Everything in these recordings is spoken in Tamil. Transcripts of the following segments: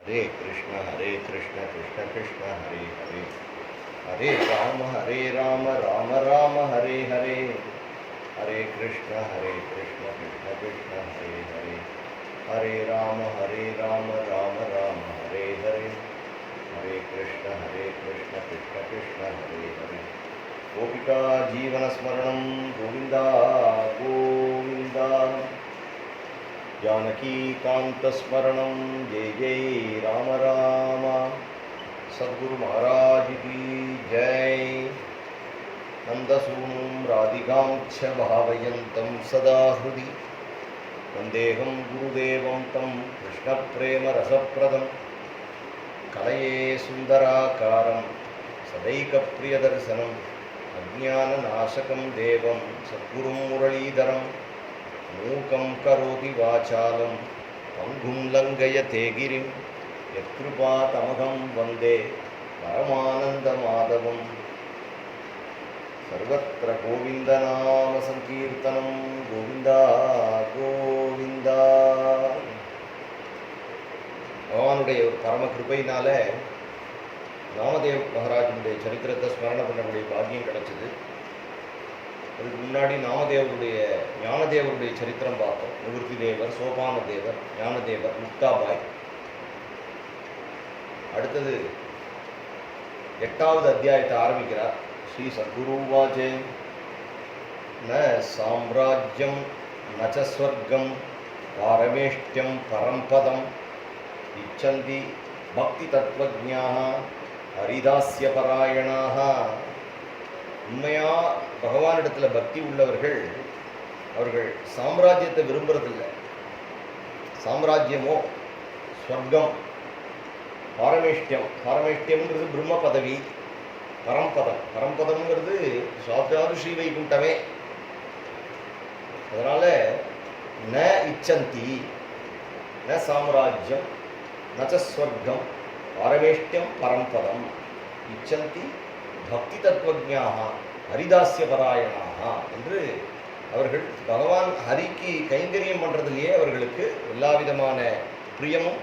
हरे कृष्ण कृष्ण कृष्ण हरे हरे, हरे राम राम राम हरे हरे, हरे कृष्ण कृष्ण कृष्ण हरे हरे, हरे राम राम राम हरे हरे, हरे कृष्ण कृष्ण कृष्ण हरे हरे। गोपिका जीवनस्मरणं गोविन्दा गोविन्दा, जानकीकान्तस्मरणं जय जय राम राम। सद्गुरु महाराज की जय। नन्दसूनुं राधिकां च भावयन्तं सदा हृदि वन्देऽहं गुरुदेवं तं कृष्णप्रेमरसप्रदं, कलये सुन्दराकारं सदैकप्रियदर्शनम् अज्ञाननाशकं देवं सद्गुरुं मुरलीधरं, मूकं करोति वाचालं पङ्गुं लङ्घयते गिरिं, यत्कृपातमहं वन्दे परमानन्दमाधवं। सर्वत्र गोविन्दनामसङ्कीर्तनं गोविन्दा गोविन्दा। பகவானுடைய ஒரு பரம கிருபையினால நாமதேவ் மகாராஜனுடைய சரித்திரத்தை ஸ்மரணம் பண்ணக்கூடிய பாக்கியம் கிடைச்சது. அதுக்கு முன்னாடி நாமதேவருடைய ஞானதேவருடைய சரித்திரம் பார்த்தோம். நிவர்த்தி தேவர், சோபான தேவர், ஞானதேவர், முக்தாபாய். அடுத்தது 8வது அத்தியாயத்தை ஆரம்பிக்கிறார். ஸ்ரீ சத்குருவாச்சே, ந சாம்ராஜ்யம் நச்ச ஸ்வர்க்கம் பாரமேஷ்டியம் பரம்பதம் இச்சந்தி பக்தி தத்வஜ்ஞாः ஹரிதாஸ்ய பராயணாः. உண்மையா பகவானிடத்தில் பக்தி உள்ளவர்கள் அவர்கள் சாம்ராஜ்யத்தை விரும்புறதில்லை. சாம்ராஜ்யமோ ஸ்வர்க்கம், பாரமேஷ்டியம்ங்கிறது பிரம்ம பதவி, பரம்பதம்ங்கிறது சாத்தாது ஸ்ரீ வைகுண்டமே. அதனால ந இச்சந்தி, ந சாம்ராஜ்யம் நச்ச ஸ்வர்க்கம் பாரமேஷ்டியம் பரம்பதம் இச்சந்தி பக்தி தத்துவஜ்ஞாः ஹரிதாஸ்ய பராயணாः என்று அவர்கள் பகவான் ஹரிக்கு கைங்கரியம் பண்ணுறதுலேயே அவர்களுக்கு எல்லா விதமான பிரியமும்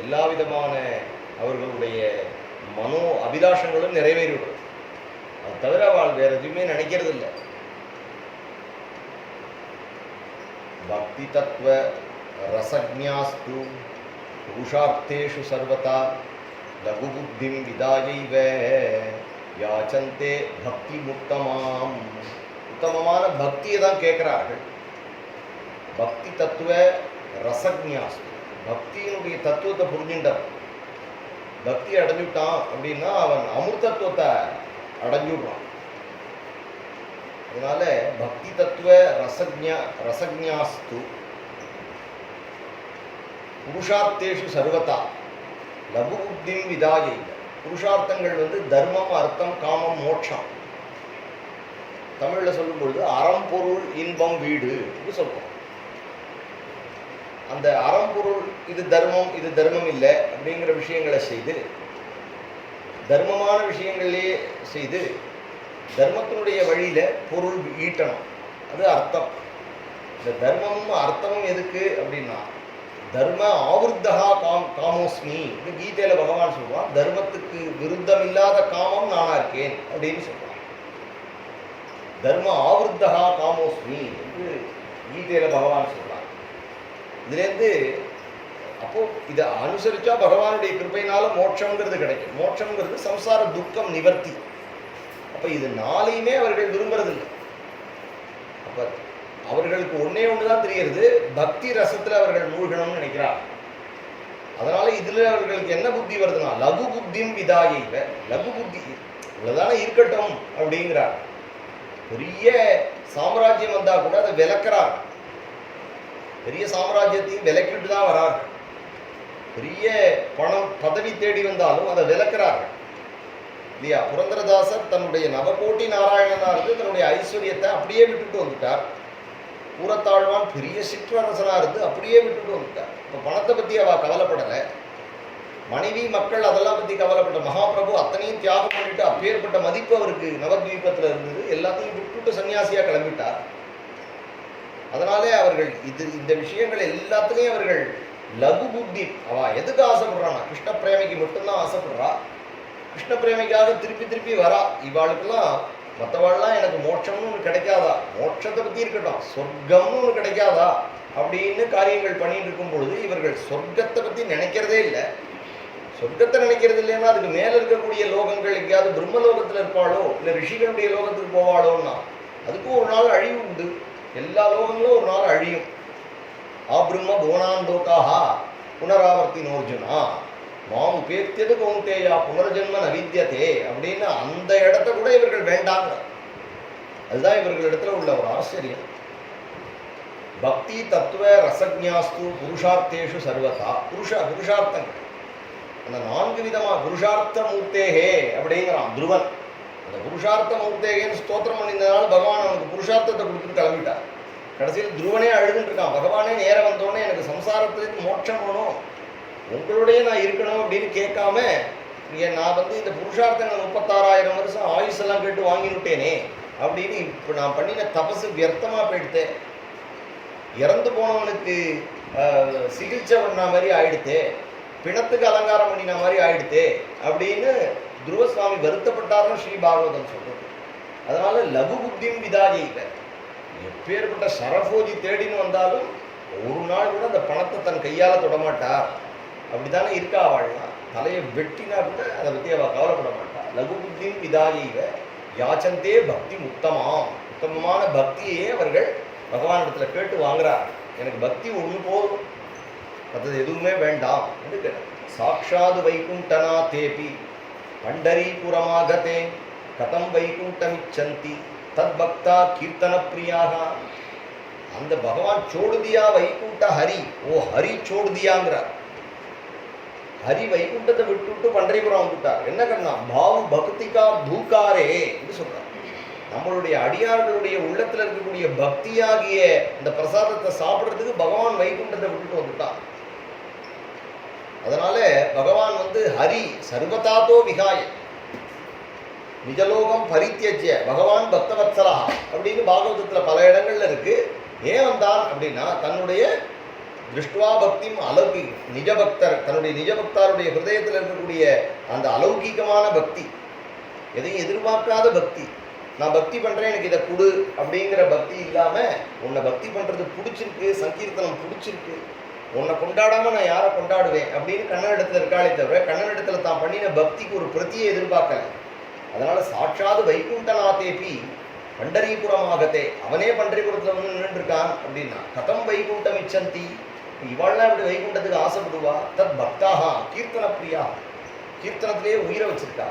எல்லா விதமான அவர்களுடைய மனோ அபிலாஷங்களும் நிறைவேறிவிடும். அது தவிர அவள் வேற எதுவுமே நினைக்கிறது இல்லை. பக்தி தத்துவ ரசஜ்ஞாஸ்து புருஷார்த்தேஷு சர்வதா லகு புத்திம் விதாயைவ யாச்சந்தே பக்தி முத்தமாம். உத்தமமான பக்தியை தான் கேட்கிறார்கள். பக்தி தத்துவ ரசஜ்ஞாஸ்து, பக்தியினுடைய தத்துவத்தை புரிஞ்சுட்டான். பக்தி அடைஞ்சுட்டான் அப்படின்னா அவன் அமிர்தத்துவத்தை அடைஞ்சுடுறான். அதனால பக்தி தத்துவ ரசஜ்ஞாஸ்து புருஷார்த்தேஷு சர்வதா லகு புத்திம் விதாயை. புருஷார்த்தங்கள் தர்மம், அர்த்தம், காமம், மோட்சம். தமிழ்ல சொல்லும் பொழுது அறம், பொருள், இன்பம், வீடு சொல்றோம். அந்த அறம்பொருள் இது தர்மம், இது தர்மம் இல்லை அப்படிங்கிற விஷயங்களை செய்து, தர்மமான விஷயங்களே செய்து தர்மத்தினுடைய வழியில பொருள் ஈட்டணும். அது அர்த்தம். இந்த தர்மமும் அர்த்தமும் எதுக்கு அப்படின்னா, தர்ம ஆவருத்தகா காமோஸ்மி. இது கீதையில பகவான் சொல்றான், தர்மத்துக்கு விருத்தம் இல்லாத காமம் நானா இருக்கேன் அப்படின்னு சொல்றான். தர்ம ஆவருத்தகா காமோஸ்மி என்று கீதையில பகவான் சொல்றான். இதுலேருந்து அப்போ இதை அனுசரிச்சா பகவானுடைய கிருபையினால மோட்சம்ங்கிறது கிடைக்கும். மோட்சம்ங்கிறது சம்சார துக்கம் நிவர்த்தி. அப்ப இது நாளையுமே அவர்கள் விரும்புறதில்லை. அப்ப அவர்களுக்கு ஒண்ணுதான் தெரிகிறது, பக்தி ரசத்துல அவர்கள் மூழ்கணும்னு நினைக்கிறார். அதனால இதுல அவர்களுக்கு என்ன புத்தி வருதுன்னா, லகு புத்தியும் விதாயை. லகு புத்தி இவ்வளவுதானே இருக்கட்டும் அப்படிங்கிறார். பெரிய சாம்ராஜ்யம் வந்தா கூட அதை விளக்குறார். பெரிய சாம்ராஜ்யத்தையும் விலக்கிட்டு தான் வரார்கள். பெரிய பணம் பதவி தேடி வந்தாலும் அதை விலக்கிறார்கள் இல்லையா? புரந்தரதாசர் தன்னுடைய நவகோட்டி நாராயணனா இருந்து தன்னுடைய ஐஸ்வர்யத்தை அப்படியே விட்டுட்டு வந்துட்டார். பூரத்தாழ்வான் பெரிய சிற்றரசனா இருந்து அப்படியே விட்டுட்டு வந்துட்டார். இப்போ பணத்தை பற்றி அவ கவலைப்படலை. மனைவி, மக்கள் அதெல்லாம் பற்றி கவலைப்பட்ட மகாபிரபு அத்தனையும் தியாகம் பண்ணிட்டு அப்பேற்பட்ட மதிப்பு அவருக்கு நவத்வீபத்தில் இருந்தது. எல்லாத்தையும் விட்டுட்டு சன்னியாசியா கிளம்பிட்டார். அதனாலே அவர்கள் இந்த விஷயங்கள் எல்லாத்துலேயும் அவர்கள் லகு புத்தி. அவ எதுக்கு ஆசைப்படுறானா? கிருஷ்ண பிரேமைக்கு மட்டும்தான் ஆசைப்படுறா. கிருஷ்ண பிரேமைக்காக திருப்பி திருப்பி வரா. இவாளுக்கெல்லாம் மற்றவாள்லாம் எனக்கு மோட்சம்னு ஒன்று கிடைக்காதா, மோட்சத்தை பற்றி இருக்கட்டும், சொர்க்கம்னு ஒன்று கிடைக்காதா அப்படின்னு காரியங்கள் பண்ணிட்டு இருக்கும் பொழுது இவர்கள் சொர்க்கத்தை பற்றி நினைக்கிறதே இல்லை. சொர்க்கத்தை நினைக்கிறது இல்லைன்னா அதுக்கு மேலே இருக்கக்கூடிய லோகங்கள் எங்கேயாவது பிரம்மலோகத்தில் இருப்பாளோ இல்லை ரிஷிகளுடைய லோகத்துக்கு போவாளோன்னா அதுக்கும் ஒரு நாள் அழிவு உண்டு. எல்லா லோகங்களும் ஒரு நாள் அழியும். ஆப்ரம்ம புவனாந்தோக்காக புனராவர்த்தினோர்ஜுனா மாம் உபேத்தியது கௌந்தேயா புனர்ஜென்ம நவித்தியதே அப்படின்னு அந்த இடத்த கூட இவர்கள் வேண்டாங்க. அதுதான் இவர்களிடத்துல உள்ள ஒரு ஆச்சரியம். பக்தி தத்துவ ரசஜாஸ்து புருஷார்த்தேஷு சர்வதா. புருஷார்த்தங்கள் அந்த 4 விதமா புருஷார்த்த மூர்த்தேகே அப்படிங்கிறான் துருவன். அந்த புருஷார்த்த மூர்த்தேகேன்னு ஸ்தோத்திரம் பண்ணியிருந்தனால பகவான் அவனுக்கு புருஷார்த்தத்தை கொடுத்துட்டு கிளம்பிட்டார். கடைசியில் துருவனே அழுதுன்னு இருக்கான். பகவானே நேரம் வந்தோடனே எனக்கு சம்சாரத்துலேருந்து மோட்சம் வேணும், உங்களுடைய நான் இருக்கணும் அப்படின்னு கேட்காம நான் இந்த புருஷார்த்தங்கள் 36,000 வருஷம் ஆயுஷ் எல்லாம் கேட்டு வாங்கிவிட்டேனே அப்படின்னு இப்போ நான் பண்ணின தபசு வியர்த்தமா போயிடுத்தேன், இறந்து போனவனுக்கு சிகிச்சை பண்ண மாதிரி ஆயிடுத்தே, பிணத்துக்கு அலங்காரம் பண்ணின மாதிரி ஆயிடுத்தே அப்படின்னு துருவசுவாமி வருத்தப்பட்டார்னு ஸ்ரீ பாகவதம் சொல்றது. அதனால லகு புத்தியும் விதாஜியில எப்பேற்பட்ட சரபோஜி தேடின்னு வந்தாலும் ஒரு நாள் கூட அந்த பணத்தை தன் கையால தொடமாட்டார். அப்படித்தானே இருக்கா அவள்லாம். தலையை வெட்டினா கூட அதை பற்றி அவள் கவலைப்பட மாட்டாள். லகு புத்தியும் விதாயிவ யாச்சந்தே பக்தி உத்தமாம். உத்தமமான பக்தியே அவர்கள் பகவானிடத்துல கேட்டு வாங்குறார். எனக்கு பக்தி ஒன்று போதும், மற்றது எதுவுமே வேண்டாம் என்று கேட்டார். சாட்சாது வைகுண்டனா தேபி பண்டரீபுரமாகதே கதம் வைகுண்டமிச்சந்தி தத் பக்தா கீர்த்தன பிரியாக. அந்த பகவான் சோடுதியா வைகுண்ட ஹரி, ஓ ஹரி சோடுதியாங்கிறார். ஹரி வைகுண்டத்தை விட்டு பண்டரிபுரம் வந்துட்டார். என்ன கண்ணா பாவு பக்திகா பூக்காரே என்று சொல்றார். நம்மளுடைய அடியார்களுடைய உள்ளத்துல இருக்கக்கூடிய பக்தியாகிய இந்த பிரசாதத்தை சாப்பிட்றதுக்கு பகவான் வைகுண்டத்தை விட்டுட்டு வந்துட்டான். அதனால பகவான் ஹரி சர்வதாத்தோ விகாய நிஜலோகம் பரித்தியஜ்ய பகவான் பக்தவத்சலா அப்படின்னு பாகவதத்துல பல இடங்கள்ல இருக்கு. ஏன் வந்தான் அப்படின்னா தன்னுடைய திருஷ்டுவா பக்தியும் அலௌகிக நிஜபக்தர், தன்னுடைய நிஜபக்தாருடைய ஹிருதயத்தில் இருக்கக்கூடிய அந்த அலௌகிகமான பக்தி, எதையும் எதிர்பார்க்காத பக்தி. நான் பக்தி பண்றேன் எனக்கு இதை கொடு அப்படிங்கிற பக்தி இல்லாம உன்னை பக்தி பண்றது பிடிச்சிருக்கு, சங்கீர்த்தனம் பிடிச்சிருக்கு, உன்னை கொண்டாடாம நான் யாரை கொண்டாடுவேன் அப்படின்னு கண்ணனிடத்துல இருக்காளே தவிர கண்ணனிடத்துல தான் பண்ணின பக்திக்கு ஒரு பிரத்தியை எதிர்பார்க்கல. அதனால சாட்சாது வைகுண்டநாதேபி பண்டரீபுரமாகத்தே, அவனே பண்டரிபுரத்துல நின்று இருக்கான் அப்படின்னா கதம் வைகுண்டம் இச்சந்தி, இவாள்லாம் இப்படி வைகுண்டத்துக்கு ஆசைப்படுவா. தத் பக்தாகா கீர்த்தன பிரியா, கீர்த்தனத்திலேயே உயிரை வச்சிருக்கா.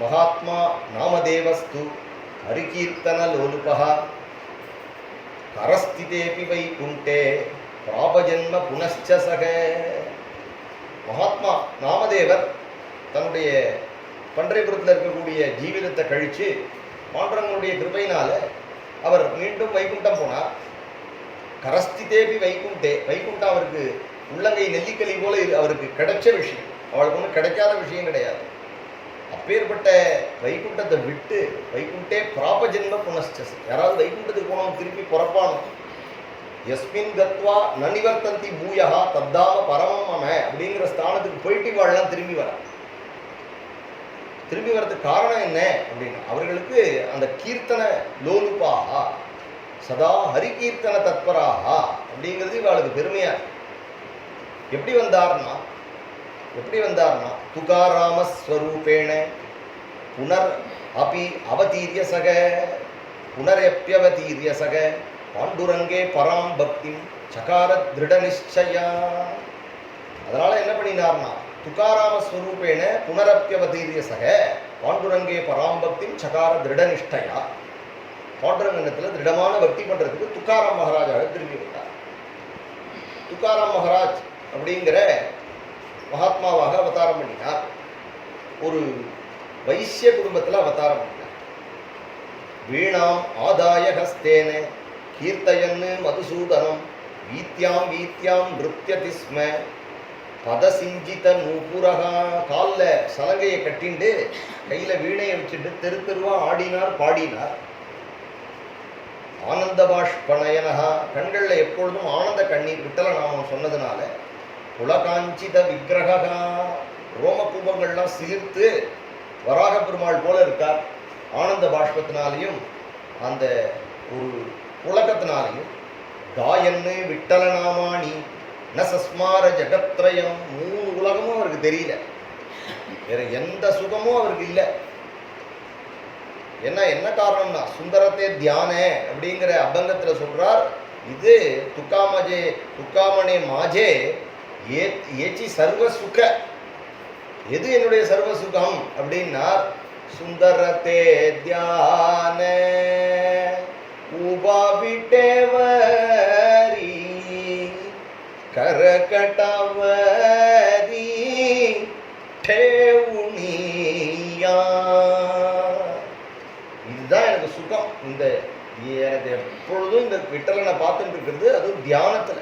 மகாத்மா நாமதேவஸ்து ஹரிகீர்த்தன லோலுபா கரஸ்திதேபி வைகுண்டே பிராபஜன்ம புனச்ச சக. மகாத்மா நாமதேவர் தன்னுடைய பண்டரிபுரத்தில் இருக்கக்கூடிய ஜீவிதத்தை கழிச்சு பாண்டரங்களுடைய கிருபையினால அவர் மீண்டும் வைகுண்டம் போனார். கரஸ்திதேபி வைகுண்டே, வைகுண்டம் அவருக்கு உள்ளங்கை நெல்லிக்கலி போல அவருக்கு கிடைச்ச விஷயம், அவளுக்கு ஒன்றும் கிடைக்காத விஷயம் கிடையாது. அப்பேற்பட்ட வைகுண்டத்தை விட்டு வைகுண்டே பிராபஜன்ம புனச்ச, யாராவது வைகுண்டத்துக்கு போனவங்க திருப்பி பிறப்பானோ. எஸ்மின் கத்வா நனிவர்த்தந்தி பூயா தத்தாம பரமம் மம அப்படிங்கிற ஸ்தானத்துக்கு போயிட்டு வாழலாம் திரும்பி வர. திரும்பி வர்றதுக்கு காரணம் என்ன அப்படின்னா அவர்களுக்கு அந்த கீர்த்தன லோலுபாகா சதா ஹரி கீர்த்தன தத்பராகா அப்படிங்கிறது இவளுக்கு பெருமையா. எப்படி வந்தார்னா துகாராமஸ்வரூபேண புனர் அபி அவதீரிய சக புனரப்பியவதீரிய சக பாண்டுரங்கே பராம் பக்தி சகார திருட நிச்சயா. அதனால என்ன பண்ணினார்னா துகாராமஸ்வரூபேண புனரப்பியவதீரிய சக பாண்டுரங்கே பராம் பக்தி சகார திருட நிஷ்டயா. பாண்டுரங்கத்தில் திருடமான பக்தி பண்றதுக்கு துக்காராம் மகாராஜாவை திரும்பி விட்டார். துக்காராம் மகாராஜ் அப்படிங்கிற மகாத்மாவாக அவதாரம் பண்ணினார். ஒரு வைசிய குடும்பத்தில் அவதாரம் பண்ணினார். வீணாம் ஆதாய ஹஸ்தேன கீர்த்தயன்னு மதுசூதனம் வீத்யாம் வீத்யாம் நிருத்யதி ஸ்ம பதசிஞ்சித நூபுரகா. காலில் சலங்கையை கட்டிண்டு கையில் வீணையை வச்சுட்டு தெரு தெருவா ஆடினார், பாடினார். ஆனந்த பாஷ்பனயனகா, கண்களில் எப்பொழுதும் ஆனந்த கண்ணீர், விட்டல நாமம் சொன்னதுனால புலகாஞ்சித விக்கிரகா, ரோம கூபங்கள்லாம் சிலிர்த்து வராக பெருமாள் போல இருக்கார். ஆனந்த பாஷ்பத்தினாலையும் அந்த ஒரு புலகத்தினாலையும். காயன்னு விட்டலநாமாணி ந சஸ்மார ஜகத்ரயம், 3 உலகமும் அவருக்கு தெரியல, வேற எந்த சுகமும் அவருக்கு இல்லை. என்ன காரணம்னா சுந்தரத்தை தியான அப்படிங்கிற அபங்கத்துல சொல்றார். இது துக்காமனே மாஜே ஏச்சி சர்வ சுக, எது என்னுடைய சர்வ சுகம் அப்படின்னா சுந்தரத்தே தியான உபாவிட்டேவரி கரகட்டவரி டேவுனியா, இதுதான் எனக்கு சுகம். இந்த எனக்கு எப்பொழுதும் இந்த விட்டலனை பார்த்துட்டு இருக்கிறது, அதுவும் தியானத்துல.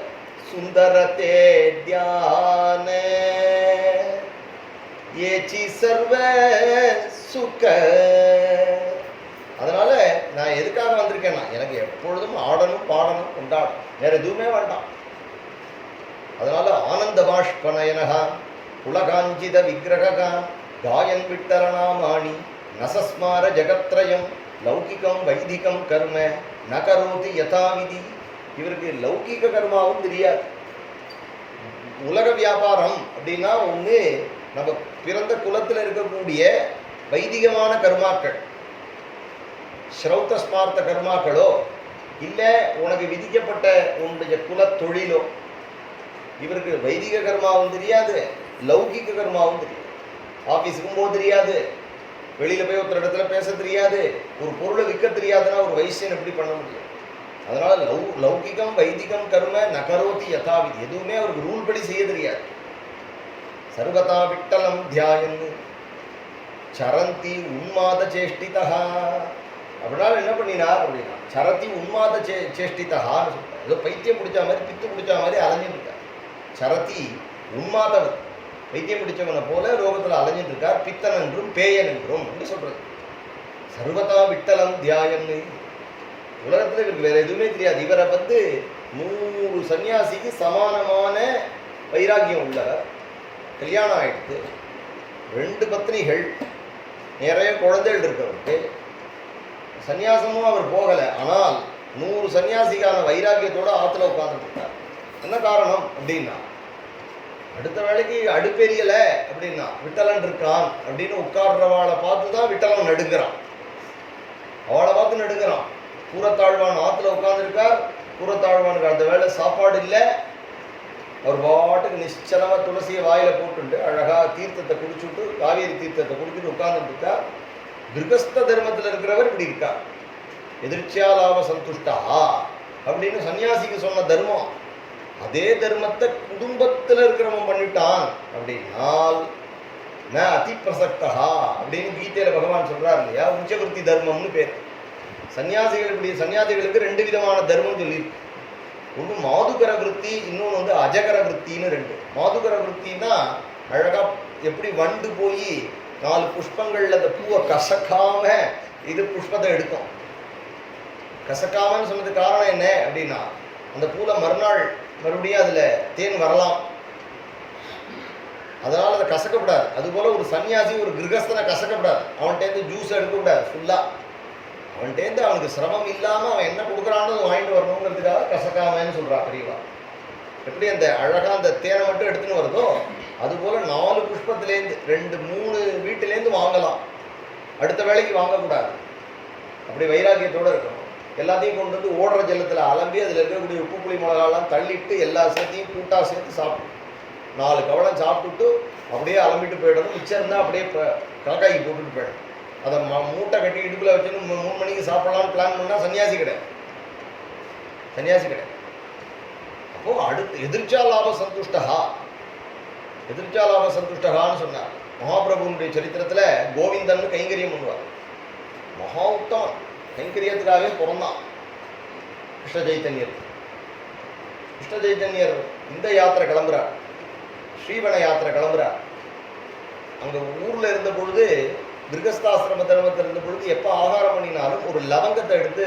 சுந்தரத்தே தியான ஏச்சி சர்வ சுக. அதனால நான் எதுக்காக வந்திருக்கேன்னா எனக்கு எப்பொழுதும் ஆடணும் பாடணும் கொண்டாடணும், வேற எதுவுமே வேண்டாம். அதனால ஆனந்த பாஷ்பனயனகா புலகாஞ்சித விக்கிரகா காயன் விட்டலநாமாணி நசஸ்மார ஜகத்ரயம் லௌகிகம் வைதிகம் கர்ம நகரோதி யதாவிதி. இவருக்கு லௌகிக கர்மாவும் தெரியாது. உலக வியாபாரம் அப்படின்னா ஒன்று நம்ம பிறந்த குலத்தில் இருக்கக்கூடிய வைதிகமான கர்மாக்கள், ஸ்ரௌத ஸ்மார்த்த கர்மாக்களோ இல்லை உனக்கு விதிக்கப்பட்ட உன்னுடைய குல தொழிலோ. இவருக்கு வைதிக கர்மாவும் தெரியாது, லௌகிக கர்மாவும் தெரியாது. ஆஃபீஸுக்கும் போக தெரியாது, வெளியில போய் ஒருத்தர் இடத்துல பேச தெரியாது, ஒரு பொருளை விற்க தெரியாதுன்னா ஒரு வைசியன் எப்படி பண்ண முடியும்? அதனால லௌகிகம் வைதிகம் கர்ம நகரோதி யதாவிதி, எதுவுமே அவருக்கு ரூல் படி செய்ய தெரியாது. சர்வதா விட்டலம் தியாயன் சரந்தி உன்மாத சேஷ்டிதா. அப்படின்னா என்ன பண்ணினார் அப்படின்னா சரதி உன்மாத சேஷ்டிதான்னு சொல்றார். ஏதோ பைத்தியம் பிடிச்ச மாதிரி பித்து பிடிச்ச மாதிரி அலைஞ்சிட்டு இருக்கார். சரதி உன்மாதவர், வைத்தியம் பிடிச்சவனை போல ரோகத்தில் அலைஞ்சிட்டு இருக்கார். பித்தன் என்றும் பேயன் என்றும் என்று சொல்றது. சர்வதா விட்டலம் தியாயன்னு. உலகத்தில் இவருக்கு வேற எதுவுமே தெரியாது. இவரை 100 சன்னியாசிக்கு சமானமான வைராக்கியம் உள்ளவர். கல்யாணம் ஆயிடுத்து, 2 பத்னிகள், நிறைய குழந்தைகள் இருக்கவருக்கு. சன்னியாசமும் அவர் போகலை, ஆனால் 100 சன்னியாசிக்கான வைராக்கியத்தோட ஆற்றுல உட்கார்ந்துட்டு இருக்கார். என்ன காரணம் அப்படின்னா அடுத்த வேலைக்கு அடுப்பெரியல அப்படின்னா விட்டலன் இருக்கான் அப்படின்னு உட்கார்றவாளை பார்த்து தான் விட்டலன் நடுங்கிறான். அவளை பார்த்து நடுங்கிறான். கூரத்தாழ்வான் ஆற்றுல உட்கார்ந்துருக்கார். கூரத்தாழ்வானுக்கு அந்த வேலை சாப்பாடு இல்லை. அவர் பாட்டுக்கு நிச்சலமாக துளசியை வாயில போட்டுட்டு அழகா தீர்த்தத்தை குடிச்சுட்டு காவேரி தீர்த்தத்தை குடிச்சுட்டு உட்கார்ந்துட்டு இருக்கார். கிருகஸ்த தர்மத்தில் இருக்கிறவர் இப்படி இருக்கார். எதிர்ச்சியாலாவ சந்துஷ்டா அப்படின்னு சன்னியாசிக்கு சொன்ன தர்மம், அதே தர்மத்தை குடும்பத்தில் இருக்கிறவன் பண்ணிட்டான் அப்படின்னால் ந அதி பிரசக்தா அப்படின்னு கீதையில பகவான் சொல்றாரு இல்லையா, உச்சவருத்தி தர்மம்னு பேர். சன்னியாசிகளுக்கு 2 விதமான தர்மம் சொல்லியிருக்கு. ஒன்று மாதுகர விருத்தி, இன்னொன்று அஜகர விருத்தின்னு 2. மாதுகர விருத்தின்னா அழகா எப்படி வண்டு போய் 4 புஷ்பங்கள்ல அந்த பூவை கசக்காம இது புஷ்பத்தை எடுக்கும். கசக்காமன்னு சொன்னதுக்கு காரணம் என்ன அப்படின்னா அந்த பூல மறுநாள் மறுபடியும் அதுல தேன் வரலாம், அதனால அதை கசக்கப்படாது. அதுபோல ஒரு சன்னியாசி ஒரு கிரகஸ்தனை கசக்கப்படாது. அவன்கிட்டேருந்து ஜூஸ் எடுக்கக்கூடாது ஃபுல்லா. அவன்கிட்டேருந்து அவனுக்கு சிரமம் இல்லாம அவன் என்ன கொடுக்குறான்னு வாங்கிட்டு வரணுங்கிறதுக்காக கசக்காமன்னு சொல்றா பெரியவா. எப்படி அந்த அழகா அந்த தேனை மட்டும் எடுத்துன்னு வருதோ அதுபோல 4 புஷ்பத்திலேருந்து 2-3 வீட்டிலேருந்து வாங்கலாம், அடுத்த வேலைக்கு வாங்கக்கூடாது. அப்படி வைராக்கியத்தோடு இருக்கணும். எல்லாத்தையும் கொண்டு வந்து ஓடுற ஜலத்தில் அலம்பி அதில் இருக்கக்கூடிய உப்பு புளி மிளகாலாம் தள்ளிட்டு எல்லா சேர்த்தையும் கூட்டாக சேர்த்து சாப்பிடும். 4 கவளம் சாப்பிட்டுட்டு அப்படியே அலம்பிட்டு போயிடணும். மிச்சம் இருந்தால் அப்படியே காக்காய்க்கு போட்டுட்டு போயிடும். அதை மூட்டை கட்டி இடுப்பில் வச்சுன்னு 3 மணிக்கு சாப்பிடலாம்னு பிளான் பண்ணால் சன்னியாசி கிடையாது. அப்போது அடுத்து எதிர்ச்சாலாப சந்துஷ்டகான்னு சொன்னார். மகாபிரபுனுடைய சரித்திரத்தில் கோவிந்தன் கைங்கரியம் பண்ணுவார். மகா உத்தமன், கைங்கரியத்துக்காகவே பிறந்தான் கிருஷ்ண சைத்தன்யர். இந்த யாத்திரை கிளம்புறார், ஸ்ரீவன யாத்திரை கிளம்புறார். அங்கே ஊரில் இருந்த பொழுது கிருகஸ்தாசிரம தர்மத்தில் இருந்த பொழுது எப்போ ஆகாரம் பண்ணினாலும் ஒரு லவங்கத்தை எடுத்து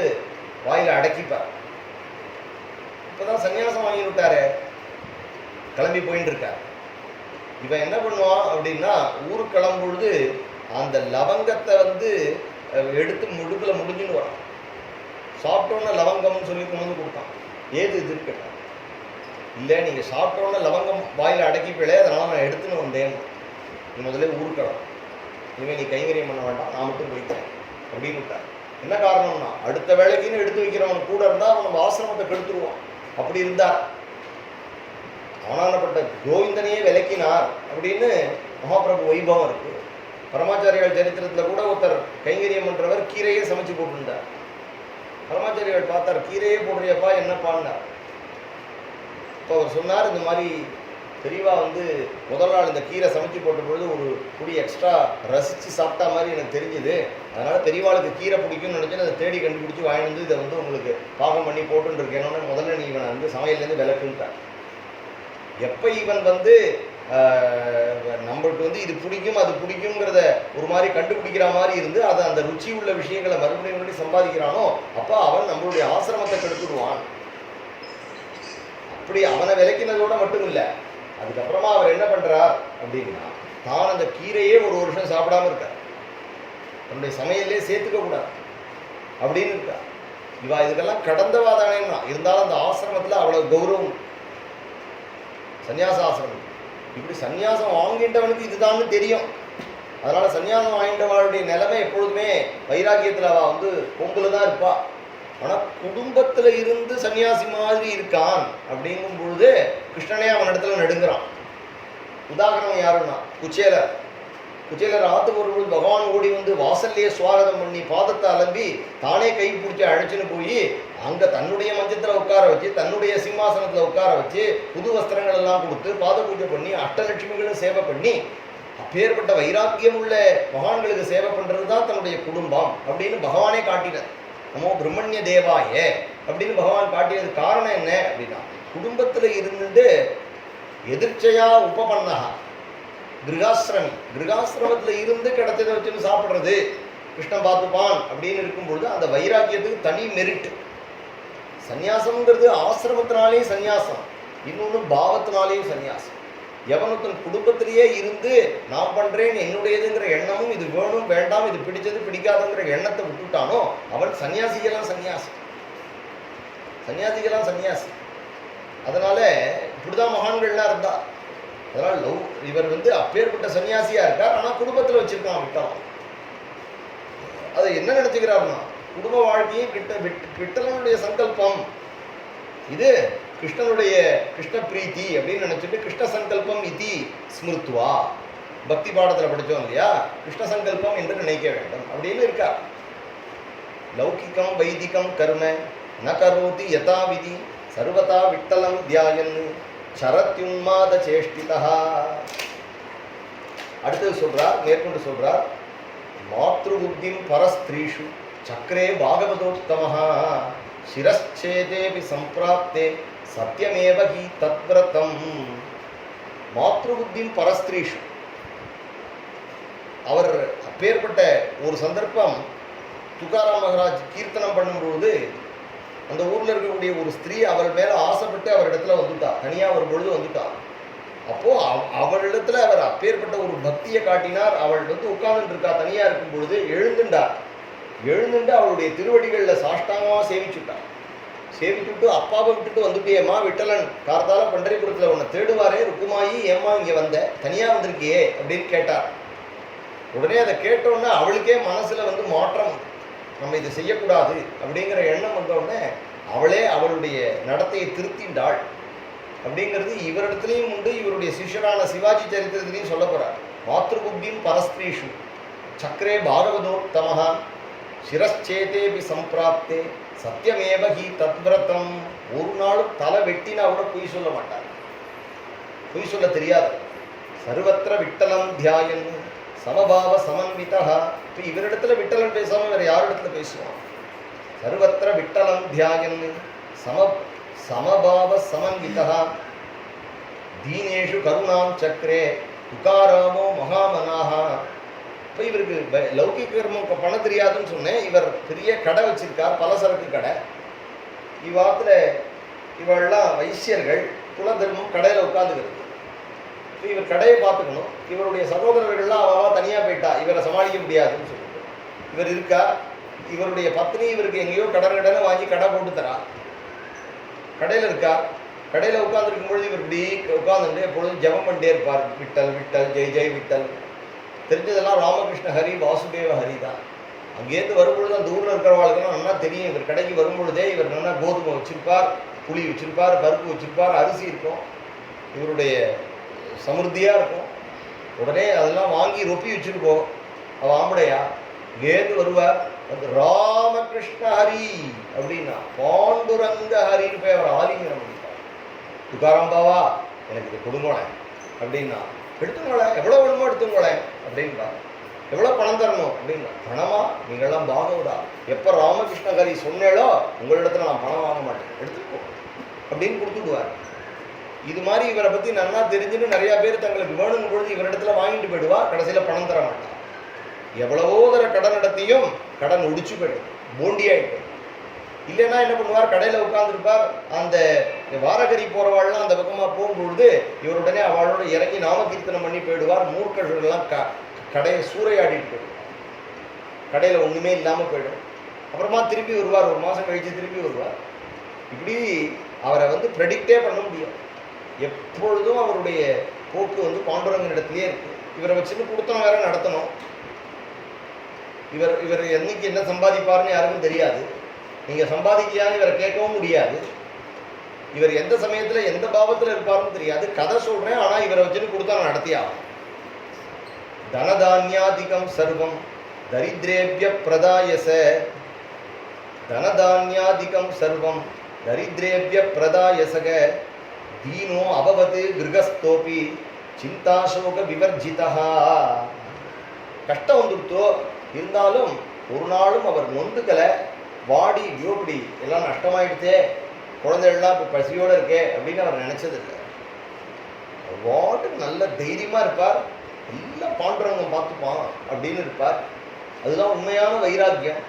வாயில அடக்கிப்பார். இப்போதான் சன்னியாசம் வாங்கி விட்டாரு. கிளம்பி போயின்னு இருக்கார். இவன் என்ன பண்ணுவான் அப்படின்னா, ஊருக்கு கிளம்பும்பொழுது அந்த லவங்கத்தை எடுத்து முடுக்கில் முடிஞ்சுன்னு வரான். சாப்பிட்டோன்னே லவங்கம்னு சொல்லி கொண்டு வந்து கொடுத்தான். ஏது இது இருக்கட்டும், இல்லை நீங்கள் சாப்பிட்டோன்னே லவங்கம் வாயில் அடக்கிப்பிலே, அதனால் நான் எடுத்துன்னு வந்தேன். நீ முதல்ல ஊருக்கலாம், இனிமேல் நீ கைங்கரியம் பண்ண வேண்டாம், நான் மட்டும் போய்க்கிறேன் அப்படின்னு விட்டார். என்ன காரணம்னா, அடுத்த வேலைக்குன்னு எடுத்து வைக்கிறவன் கூட இருந்தால் அவன் நம்ம ஆசிரமத்தை கெடுத்துருவான். அப்படி இருந்தார். ஆனானப்பட்ட கோவிந்தனையே விளக்கினார் அப்படின்னு மகாபிரபு வைபவம் இருக்கு. பரமாச்சாரியால் சரித்திரத்தில் கூட ஒருத்தர் கைங்கரியம் பண்றவர் கீரையே சமைச்சு போட்டுருந்தார். பரமாச்சாரியால் பார்த்தார், கீரையே போடுறியப்பா என்னப்பான்னார். இப்போ அவர் சொன்னார், இந்த மாதிரி பெரியவா முதல் நாள் இந்த கீரை சமைச்சு போட்ட பொழுது ஒரு குடி எக்ஸ்ட்ரா ரசித்து சாப்பிட்டா மாதிரி எனக்கு தெரிஞ்சுது. அதனால் பெரியவாளுக்கு கீரை பிடிக்கும்னு நினச்சேன். அதை தேடி கண்டுபிடிச்சி வாங்கிட்டு இதை உங்களுக்கு பாகம் பண்ணி போட்டுன்னு இருக்கேன்னு முதல்ல நீ இவனை சமையல்லேருந்து விளக்குன்ட்டார். எப்போ இவன் நம்மளுக்கு இது பிடிக்கும் அது பிடிக்குங்கிறத ஒரு மாதிரி கண்டுபிடிக்கிற மாதிரி இருந்து அதை அந்த ருச்சி உள்ள விஷயங்களை மறுபடியும் சம்பாதிக்கிறானோ அப்போ அவன் நம்மளுடைய ஆசிரமத்தை கெடுத்துடுவான். அப்படி அவனை விளக்கினதோட மட்டும் இல்லை, அதுக்கப்புறமா அவர் என்ன பண்றார் அப்படின்னா, தான் அந்த கீரையே ஒரு வருஷம் சாப்பிடாம இருக்கார். தன்னுடைய சமையல்லே சேர்த்துக்க கூடாது அப்படின்னு இருக்கா. இவா இதுக்கெல்லாம் கடந்தவாதானேன்னா இருந்தாலும் அந்த ஆசிரமத்தில் அவ்வளவு கௌரவம். சன்னியாச ஆசிரமம் இப்படி சன்னியாசம் வாங்கிட்டவனுக்கு இதுதான்னு தெரியும். அதனால சன்னியாசம் வாங்கிட்டவனுடைய நிலைமை எப்பொழுதுமே வைராக்கியத்தில் அவ பொங்குல தான் இருப்பா. ஆனால் குடும்பத்தில் இருந்து சன்னியாசி மாதிரி இருக்கான் அப்படிங்கும் பொழுது கிருஷ்ணனே அவன் இடத்துல நடுங்கிறான். உதாரணம் யாருன்னா குச்சேலர். குச்சேலர் ஆத்துக்கு வரும்போது பகவான் ஓடி வாசல்லையே சுவாகதம் பண்ணி பாதத்தை அலம்பி தானே கை பிடிச்சி அழைச்சின்னு போய் அங்கே தன்னுடைய மஞ்சத்தில் உட்கார வச்சு தன்னுடைய சிம்மாசனத்தில் உட்கார வச்சு புது வஸ்திரங்கள் எல்லாம் கொடுத்து பாத பூஜை பண்ணி அஷ்டலட்சுமிகளும் சேவை பண்ணி அப்பேற்பட்ட வைராக்கியம் உள்ள மகான்களுக்கு சேவை பண்ணுறது தான் தன்னுடைய குடும்பம் அப்படின்னு பகவானே காட்டினார். நமோ பிரம்மண்ய தேவாயே அப்படின்னு பகவான் காட்டினது காரணம் என்ன அப்படின்னா, குடும்பத்தில் இருந்துட்டு எதிர்ச்சையா உபபன்னகா கிரகாசிரமி, கிரகாசிரமத்தில் இருந்து கிடைச்சதை வச்சுன்னு சாப்பிட்றது கிருஷ்ணன் பார்த்துப்பான் அப்படின்னு இருக்கும்பொழுது அந்த வைராக்கியத்துக்கு தனி மெரிட்டு. சந்நியாசம்ங்கிறது ஆசிரமத்தினாலேயும் சந்நியாசம், இன்னொன்று பாவத்தினாலேயும் சந்நியாசம். எவனுத்தன் குடும்பத்திலேயே இருந்து நான் பண்றேன் என்னுடையதுங்கிற எண்ணமும் இது வேணும் வேண்டாம் இது பிடிச்சது பிடிக்காதுங்கிற எண்ணத்தை விட்டுட்டானோ அவன் சன்னியாசிகளாம் சன்னியாசி, சன்னியாசிகளாம் சன்னியாசி. அதனால இப்படிதான் மகான்கள்லாம் இருந்தா. அதனால இவர் அப்பேற்பட்ட சன்னியாசியா இருக்கார். ஆனா குடும்பத்துல வச்சிருக்கான் விட்டான். அதை என்ன நினைச்சுக்கிறார்னா, குடும்ப வாழ்க்கையை விட்டலனுடைய சங்கல்பம், இது கிருஷ்ணனுடைய கிருஷ்ண பிரீத்தி அப்படின்னு நினைச்சிட்டு கிருஷ்ண சங்கல்பம் இதி ஸ்மிருத்வா, பக்தி பாடத்தில் படித்தோம் இல்லையா, கிருஷ்ண சங்கல்பம் என்று நினைக்க வேண்டும் அப்படின்னு இருக்கா. லௌகிகம் வைதிகம் கர்ம ந கரோதி யதா விதி சர்வதா விட்டலம் தியாயன் சரத்யுன்மாத சேஷ்டிதா. அடுத்தது சொல்றார், மேற்கொண்டு சொல்றார், மாத்ரு புத்திம் பரஸ்திரீஷு சக்கரே பாகவதோத்தமஹா சிரச்சேதேபி சம்பிராப்தே சத்தியமேவ ஹி தத்வ்ரதம். மாத்ரு புத்திம் பரஸ்திரீஷு, அவர் அப்பேற்பட்ட ஒரு சந்தர்ப்பம் துகாராம் மகராஜ் கீர்த்தனம் பண்ணும்பொழுது அந்த ஊரில் இருக்கக்கூடிய ஒரு ஸ்திரீ அவள் மேலே ஆசைப்பட்டு அவரிடத்துல வந்துட்டா, தனியாக ஒரு பொழுது வந்துட்டா. அப்போ அவளிடத்துல அவர் அப்பேற்பட்ட ஒரு பக்தியை காட்டினார். அவள் உட்கார்ந்து இருக்கா, தனியாக இருக்கும் பொழுது எழுந்துண்டார். எழுந்துட்டு அவளுடைய திருவடிகளில் சாஷ்டாங்கமாக சேவிச்சுட்டார். சேவிச்சுட்டு அப்பாவை விட்டுட்டு வந்துட்டியேம்மா, விட்டலன் கார்த்தால பண்டரிபுரத்தில் உன்னை தேடுவாரே, ருக்குமாயி ஏம்மா இங்கே வந்த, தனியாக வந்திருக்கியே அப்படின்னு கேட்டார். உடனே அதை கேட்டோன்னே அவளுக்கே மனசில் மாற்றம், நம்ம இதை செய்யக்கூடாது அப்படிங்கிற எண்ணம் வந்தோடனே அவளே அவளுடைய நடத்தையை திருத்திண்டாள். அப்படிங்கிறது இவரிடத்துலையும் உண்டு, இவருடைய சிஷ்யரான சிவாஜி சரித்திரத்திலையும் சொல்ல போகிறார். மாத்ருபுத்தியும் பரஸ்திரீஷு சக்கரே பாகவதோத்தமஹா சிரச்சேதேபி சம்பிராப்தே சத்தியமேவ ஹி தத்வ்ரதம். ஒரு நாளும் தலை வெட்டினா கூட பொய் சொல்ல மாட்டார், பொய் சொல்ல தெரியாது. சர்வத்திர விட்டலம் தியாயன் சமபாவ சமன்விதா. இப்போ இவரிடத்துல விட்டலன் பேசாம வேற யாரிடத்துல பேசுவான்? சர்வத்திர விட்டலம் தியாயன் சமபாவ சமன்விதா தீனேஷு கருணாம் சக்கரே துகாராமோ மகாமனாகா. இப்போ இவருக்கு லௌகிக கர்மம் பண்ண தெரியாதுன்னு சொன்னேன். இவர் பெரிய கடை வச்சிருக்கார், பலசரக்கு கடை. இவ்வாத்துல இவெல்லாம் வைசியர்கள். குல தர்மம் கடையில் உட்காந்துக்கிறது. இவர் கடையை பார்த்துக்கணும். இவருடைய சகோதரர்கள்லாம் அவா தனியாக போயிட்டா, இவரை சமாளிக்க முடியாதுன்னு சொல்லிட்டு இவர் இருக்கா. இவருடைய பத்னி இவருக்கு எங்கேயோ கடனை வாங்கி கடை போட்டு தரா. கடையில் இருக்கா. கடையில் உட்காந்துருக்கும் பொழுது இவர் இப்படி உட்காந்துட்டு எப்பொழுதும் ஜபம் பண்ணிட்டே இருப்பார். விட்டல் விட்டல் ஜெய் ஜெய் விட்டல். தெரிஞ்சதெல்லாம் ராமகிருஷ்ண ஹரி வாசுதேவ ஹரி தான். அங்கேருந்து வரும்பொழுது அந்த ஊரில் இருக்கிறவாளுக்கெல்லாம் நல்லா தெரியும். இவர் கடைக்கு வரும்பொழுதே இவர் நல்லா கோதுமை வச்சிருப்பார், புளி வச்சிருப்பார், பருப்பு வச்சிருப்பார், அரிசி இருக்கும், இவருடைய சமிருத்தியாக இருக்கும். உடனே அதெல்லாம் வாங்கி ரொப்பி வச்சுருக்கோம். அவள் ஆம்படையா இங்கேருந்து வருவார். அது ராமகிருஷ்ண ஹரி அப்படின்னா பாண்டுரங்க ஹரின்னு போய் அவர் ஆலிங்கனம் பண்ணிப்பார். துக்காராம் பாவா எனக்கு இது கொடுங்கோளேன் அப்படின்னா, எடுத்துங்களேன் எவ்வளோ வேணுமோ எடுத்துங்களேன் அப்படின்பா. எவ்வளோ பணம் தரணும் அப்படின்னா, பணமா நீங்கள்லாம் பாகவதா, எப்போ ராமகிருஷ்ண ஹரி சொன்னேளோ உங்களிடத்துல நான் பணம் வாங்க மாட்டேன், எடுத்துக்கோ அப்படின்னு கொடுத்துடுவார். இது மாதிரி இவரை பற்றி நல்லா தெரிஞ்சுன்னு நிறையா பேர் தங்களுக்கு வேணுங்கும் பொழுது இவரிடத்துல வாங்கிட்டு போயிடுவா. கடைசியில் பணம் தர மாட்டான். எவ்வளவோ தர கடன் நடத்தியும் கடன் ஒடிச்சு போயிடும், போண்டியாயிட்டு. இல்லைன்னா என்ன பண்ணுவார், கடையில் உட்காந்துருப்பார். அந்த வாரகரி போகிறவாள்லாம் அந்த பக்கமாக போகும்பொழுது இவருடனே அவளோட இறங்கி நாமகீர்த்தனம் பண்ணி போயிடுவார். மூர்க்கர்கள்லாம் கடையை சூறையாடிட்டு போயிடும். கடையில் ஒன்றுமே இல்லாமல் போயிடும். அப்புறமா திருப்பி வருவார், ஒரு மாதம் கழித்து திருப்பி வருவார். இப்படி அவரை ப்ரெடிக்டே பண்ண முடியும். எப்பொழுதும் அவருடைய போக்கு பாண்டுரங்கன் இடத்துலையே இருக்குது. இவரை வச்சுன்னு கொடுத்தனம் வேற நடத்தணும். இவர் என்னைக்கு என்ன சம்பாதிப்பாருன்னு யாருக்கும் தெரியாது. நீங்கள் சம்பாதிக்கலான்னு இவரை கேட்கவும் முடியாது. இவர் எந்த சமயத்தில் எந்த பாவத்தில் இருப்பாருன்னு தெரியாது. கதை சொல்கிறேன், ஆனால் இவரை வச்சுன்னு கொடுத்தா நடத்தியாகும். தனதான்யாதிகம் சர்வம் தரித்ரேபிய பிரதாயச. தனதான்யாதிகம் சர்வம் தரித்ரேபிய பிரதாயசக. தீனோ அபவது கிருகஸ்தோபி சிந்தாசோக விவர்ஜிதா. கஷ்டம் வந்துருத்தோ இருந்தாலும் ஒரு நாளும் அவர் நொந்துக்கலை. வாடி யோபடி எல்லாம் நஷ்டமாயிடுச்சே, குழந்தைகள்லாம் இப்போ பசியோடு இருக்கே அப்படின்னு அவர் நினச்சதில்லை. வாட்டுக்கு நல்ல தைரியமாக இருப்பார். எல்லாம் பாண்டுரங்கம் பார்த்துப்பான் அப்படின்னு இருப்பார். அதுதான் உண்மையான வைராக்கியம்.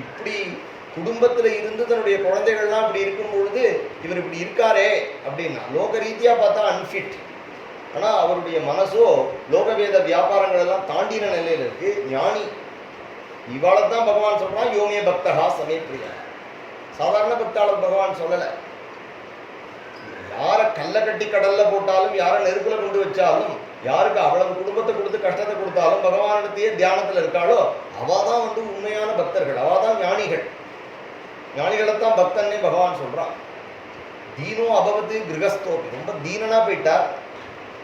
இப்படி குடும்பத்தில் இருந்து தன்னுடைய குழந்தைகள்லாம் இப்படி இருக்கும் பொழுது இவர் இப்படி இருக்காரே அப்படின்னா லோக ரீதியாக பார்த்தா அன்ஃபிட். ஆனால் அவருடைய மனசோ லோகவேத வியாபாரங்கள் எல்லாம் தாண்டின நிலையில் இருக்கு. ஞானி. இவாளை தான் பகவான் சொல்றான், யோமே பக்தகா சமே பிரியா. சாதாரண பக்தாளர் பகவான் சொல்லலை. யாரை கல்லை கட்டி கடல்ல போட்டாலும், யாரை நெருப்புல கொண்டு வச்சாலும், யாருக்கு அவ்வளவு குடும்பத்தை கொடுத்து கஷ்டத்தை கொடுத்தாலும் பகவானிடத்தையே தியானத்தில் இருக்காளோ அவாதான் உண்மையான பக்தர்கள், அவாதான் ஞானிகள். ஞானிகளைத்தான் பக்தன்னே பகவான் சொல்றான். தீனோ அபவத்து கிரகஸ்தோபி. ரொம்ப தீனனா போயிட்டார்.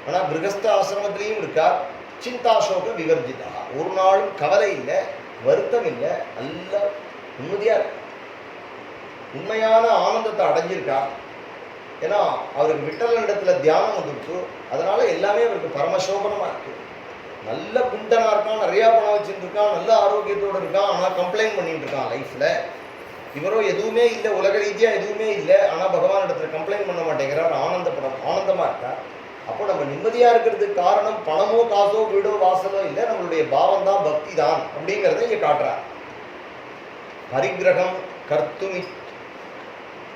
ஆனால் கிரகஸ்த ஆசிரமத்திலையும் இருக்கார். சிந்தாசோக விவர்ஜிதா. ஒரு நாளும் கவலை இல்லை, வருத்தம் இல்லை, நல்ல நிம்மதியா இருக்கு. உண்மையான ஆனந்தத்தை அடைஞ்சிருக்கார். ஏன்னா அவருக்கு விட்டல் இடத்துல தியானம் வந்துருக்கு. அதனால எல்லாமே அவருக்கு பரமசோபனமா இருக்கு. நல்ல குண்டனா இருக்கான், நிறைய பணம் வச்சுட்டு இருக்கான், நல்ல ஆரோக்கியத்தோடு இருக்கான். ஆனால் கம்ப்ளைண்ட் பண்ணிட்டு இருக்கான் லைஃப்ல. இவரோ எதுவுமே இல்லை, உலக ரீதியா எதுவுமே இல்லை, ஆனால் பகவான் இடத்துல கம்ப்ளைண்ட் பண்ண மாட்டேங்கிறார். ஆனந்தமா இருக்கார். அப்போ நம்ம நிம்மதியா இருக்கிறதுக்கு காரணம் பணமோ காசோ வீடோ வாசலோ இல்லை, நம்மளுடைய பாவம் தான், பக்தி தான் அப்படிங்கிறத இங்க காட்டுறார். பரிகிரகம்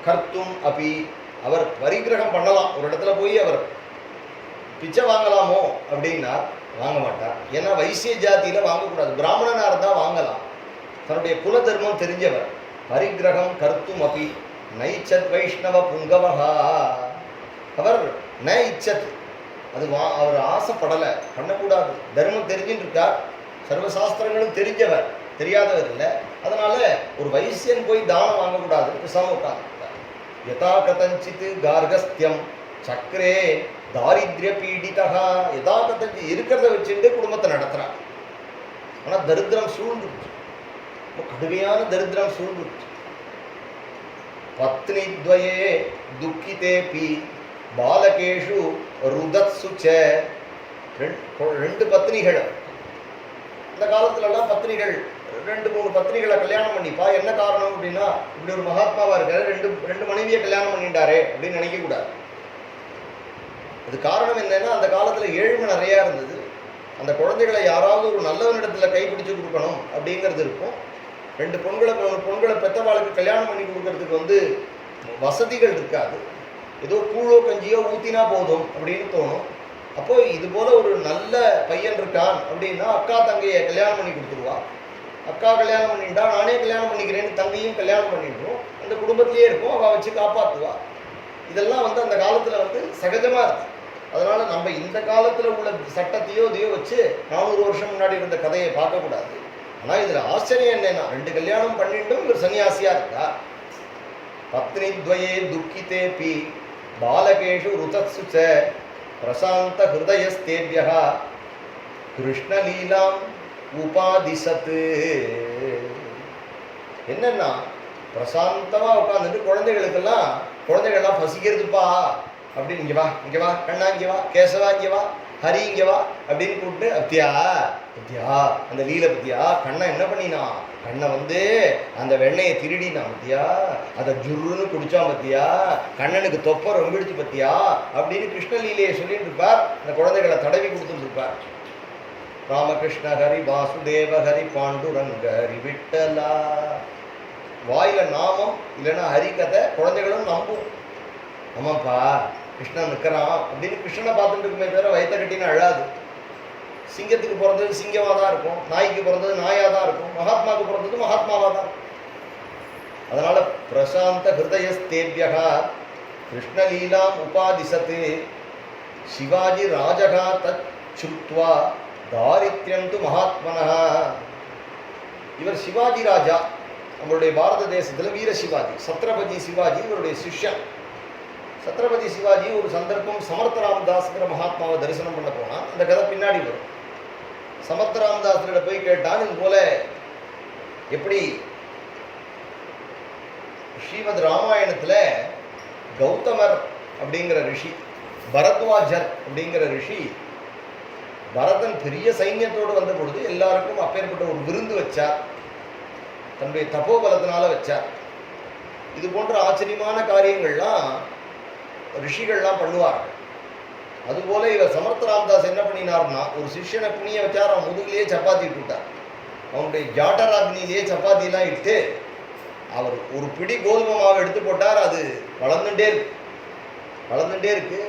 கர்த்தும் அப்படி அவர் பரிகிரகம் பண்ணலாம். ஒரு இடத்துல போய் அவர் பிச்சை வாங்கலாமோ அப்படின்னா வாங்க மாட்டார். ஏன்னா வைசிய ஜாதியில வாங்கக்கூடாது. பிராமணனா இருந்தா வாங்கலாம். தன்னுடைய குல தர்மம் தெரிஞ்சவர். பரிகிரகம் கர்த்தும் அப்படி நைச்சத் வைஷ்ணவ புங்கவகா. அவர் ந இச்சத், அது அவர் ஆசைப்படலை, பண்ணக்கூடாது. தர்மம் தெரிஞ்சுட்டு இருக்கார். சர்வசாஸ்திரங்களும் தெரிஞ்சவர், தெரியாதவர் இல்லை. அதனால ஒரு வைசியன் போய் தானம் வாங்கக்கூடாது, பேசாம உட்கார்ந்துருக்கார். யதா கதஞ்சித் கார்கஸ்தியம் சக்கரே தாரித்ய பீடிதா. யதா கதஞ்சி இருக்கிறத வச்சுட்டு குடும்பத்தை நடத்துறார். ஆனால் தரித்திரம் சூழ்ந்துட்டு, கடுமையான தரித்திரம் சூழ்ந்துட்டு. பத்னி துவயே துக்கிதேபி பாலகேஷு ருதத்சுச்ச. ரெண்டு பத்னிகள். இந்த காலத்துலலாம் பத்னிகள் 2-3 பத்னிகளை கல்யாணம் பண்ணிப்பா. என்ன காரணம் அப்படின்னா, இப்படி ஒரு மகாத்மாவா இருக்காரு, ரெண்டு மனைவியை கல்யாணம் பண்ணிட்டாரே அப்படின்னு நினைக்கக்கூடாது. அது காரணம் என்னன்னா, அந்த காலத்துல ஏழ்மை நிறையா இருந்தது. அந்த குழந்தைகளை யாராவது ஒரு நல்லவனிடத்துல கைப்பிடிச்சு கொடுக்கணும் அப்படிங்கிறது இருக்கும். 2 பொண்களை பெற்றவாளுக்கு கல்யாணம் பண்ணி கொடுக்கறதுக்கு வசதிகள் இருக்காது. ஏதோ கூழோ கஞ்சியோ ஊத்தினா போதும் அப்படின்னு தோணும். அப்போ இது போல ஒரு நல்ல பையன் இருக்கான் அப்படின்னா அக்கா தங்கையை கல்யாணம் பண்ணி கொடுத்துருவா. அக்கா கல்யாணம் பண்ணிட்டா நானே கல்யாணம் பண்ணிக்கிறேன்னு தங்கையும் கல்யாணம் பண்ணிடுவோம். அந்த குடும்பத்திலேயே இருக்கும், அவள் வச்சு காப்பாற்றுவா. இதெல்லாம் அந்த காலத்தில் சகஜமாக இருக்கு. அதனால நம்ம இந்த காலத்தில் உள்ள சட்டத்தையோ இதையோ வச்சு 400 வருஷம் முன்னாடி இருந்த கதையை பார்க்கக்கூடாது. ஆனால் இதில் ஆச்சரியம் என்னன்னா 2 கல்யாணம் பண்ணிட்டும் இவர் சன்னியாசியா இருக்கா. பத்னி துவயே துக்கிதே பி பாலகேஷு ருதத்சு ச பிரசாந்த ஹிருதயஸ்தேபியா கிருஷ்ணலீலாம் உபாதிசத்து. என்னன்னா பிரசாந்தமா உட்காந்துட்டு குழந்தைகள்லாம் பசிக்கிறதுப்பா அப்படின்னு இங்கே வா கண்ணா இங்கே வா, கேசவா இங்கே வா, ஹரி இங்கே வா அப்படின்னு கூப்பிட்டு பத்தியா அந்த லீலை பத்தியா கண்ணை என்ன பண்ணினா, கண்ணை அந்த வெண்ணையை திருடினான் பத்தியா, அதை ஜுருன்னு குடிச்சான் பத்தியா, கண்ணனுக்கு தொப்பை ரொம்பிடுச்சு பத்தியா அப்படின்னு கிருஷ்ணலீலையை சொல்லிட்டு இருப்பார். அந்த குழந்தைகளை தடவி கொடுத்துட்டு இருப்பார். ராமகிருஷ்ண ஹரி வாசுதேவ ஹரி பாண்டுரங்க ஹரி விட்டலா. வாயில நாமம் இல்லைன்னா ஹரி கதை, குழந்தைகளும் நம்பும். ஆமாப்பா கிருஷ்ணன் நிற்கிறான் அப்படின்னு கிருஷ்ணனை பார்த்துட்டு இருக்குமே தவிர வயிற்ற கட்டின்னு அழாது. சிங்கத்துக்கு பிறந்தது சிங்கமாக தான் இருக்கும், நாய்க்கு பிறந்தது நாயாக தான் இருக்கும், மகாத்மாவுக்கு பிறந்தது மகாத்மாவாக தான் இருக்கும். அதனால பிரசாந்த ஹிருதயஸ்தேபியா கிருஷ்ணலீலாம் உபாதிசத்து சிவாஜி ராஜகா தத் சுத்வா தாரித்யம் து மகாத்மனா. இவர் சிவாஜி ராஜா, நம்மளுடைய பாரத தேசத்தில் வீர சிவாஜி, சத்ரபதி சிவாஜி இவருடைய சிஷ்யன். சத்ரபதி சிவாஜி ஒரு சந்தர்ப்பம் சமர்த்த ராமதாஸ்ங்கிற மகாத்மாவை தரிசனம் பண்ண போனான். அந்த கதை பின்னாடி வரும். சமர்த்த ராமதாஸ்கிட்ட போய் கேட்டான், இது போல எப்படி ஸ்ரீமத் ராமாயணத்துல கௌதமர் அப்படிங்கிற ரிஷி, பரத்வாஜர் அப்படிங்கிற ரிஷி, பரதன் பெரிய சைன்யத்தோடு வந்த பொழுது எல்லாருக்கும் அப்பேற்பட்ட ஒரு விருந்து வச்சார், தன்னுடைய தபோபலத்தினால வச்சார். இது போன்ற ஆச்சரியமான காரியங்கள்லாம் ரிஷிகள்லாம் பண்ணுவார்கள். அதுபோல இவர் சமர்த்த ராமதாஸ் என்ன பண்ணினார்னா, ஒரு சிஷ்யனை புனிய வச்சார், அவன் முதுகிலேயே சப்பாத்தி இட்டுட்டார். அவனுடைய ஜாட்டராக்னிலேயே சப்பாத்திலாம் இட்டு அவர் ஒரு பிடி கோதுமை மாவு எடுத்து போட்டார். அது வளர்ந்துட்டே இருக்கு.